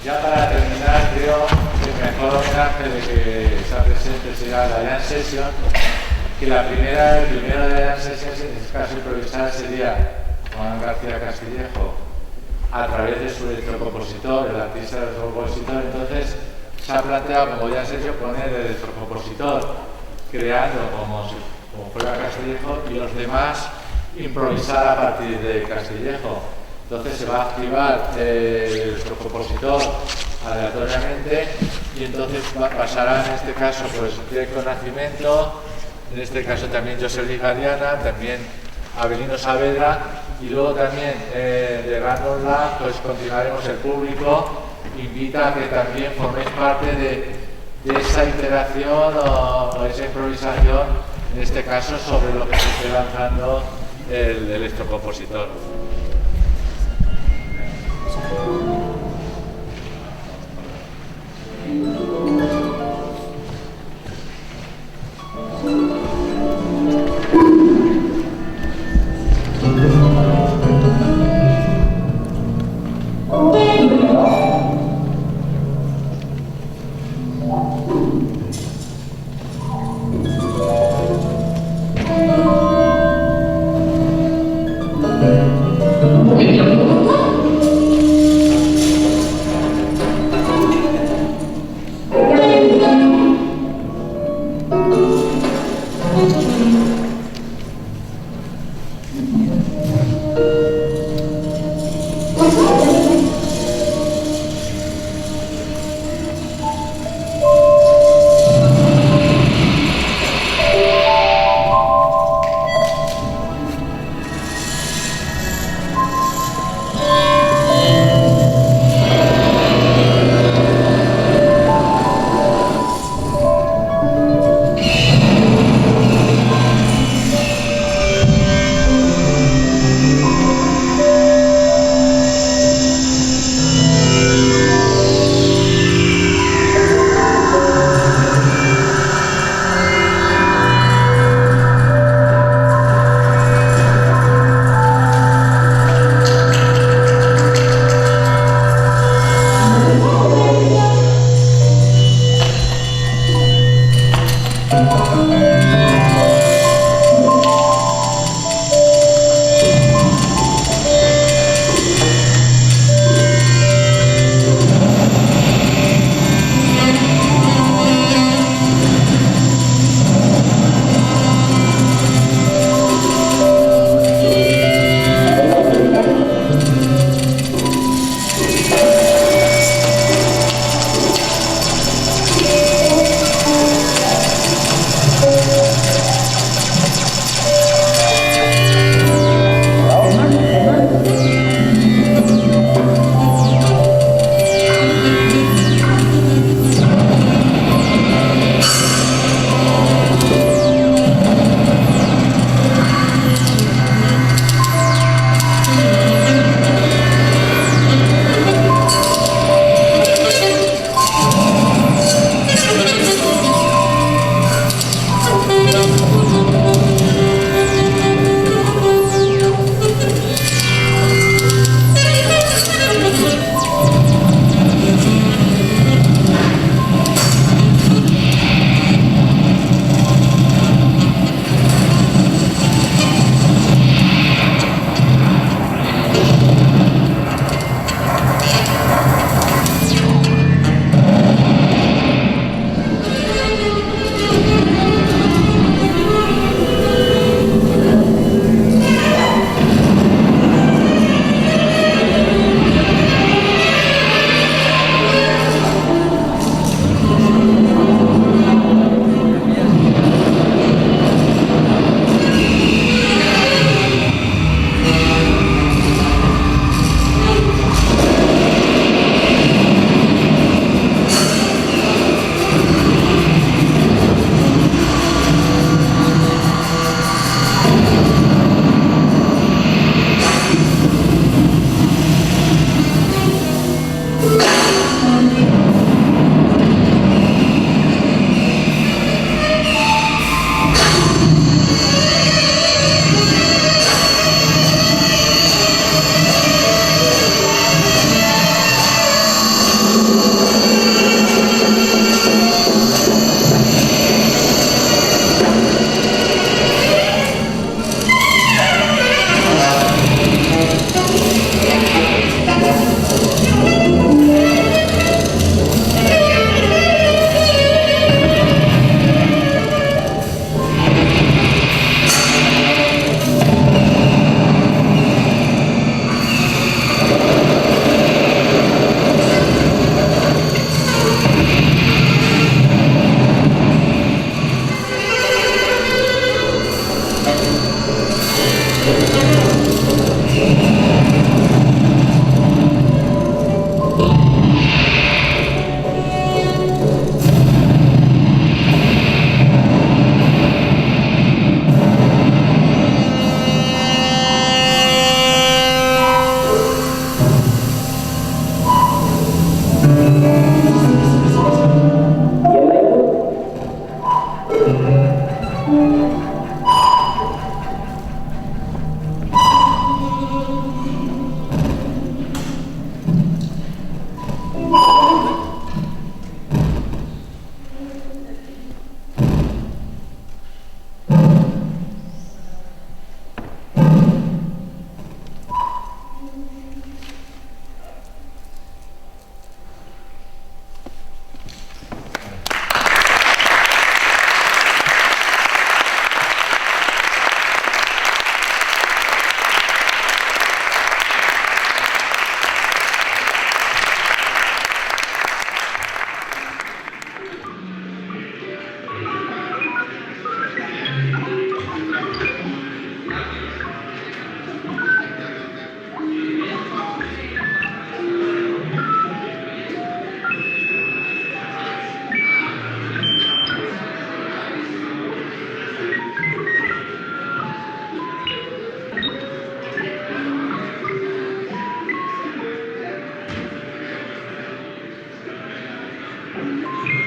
Ya para terminar, creo que el mejor homenaje de que está presente será la Jam Session, que el primero de la Jam Session, en este caso improvisar, sería Juan García Castillejo a través de su electrocompositor, el artista electrocompositor. Entonces se ha planteado como Jam Session poner el electrocompositor creando como fuera Castillejo y los demás improvisar a partir de Castillejo. Entonces se va a activar el electrocompositor aleatoriamente y entonces pasará en este caso pues Directo Nacimiento, en este caso también José Luis Gariana, también Abelino Saavedra y luego también de Random Lab pues continuaremos. El público invita a que también forméis parte de esa interacción o esa improvisación, en este caso sobre lo que se esté lanzando el electrocompositor. Thank you.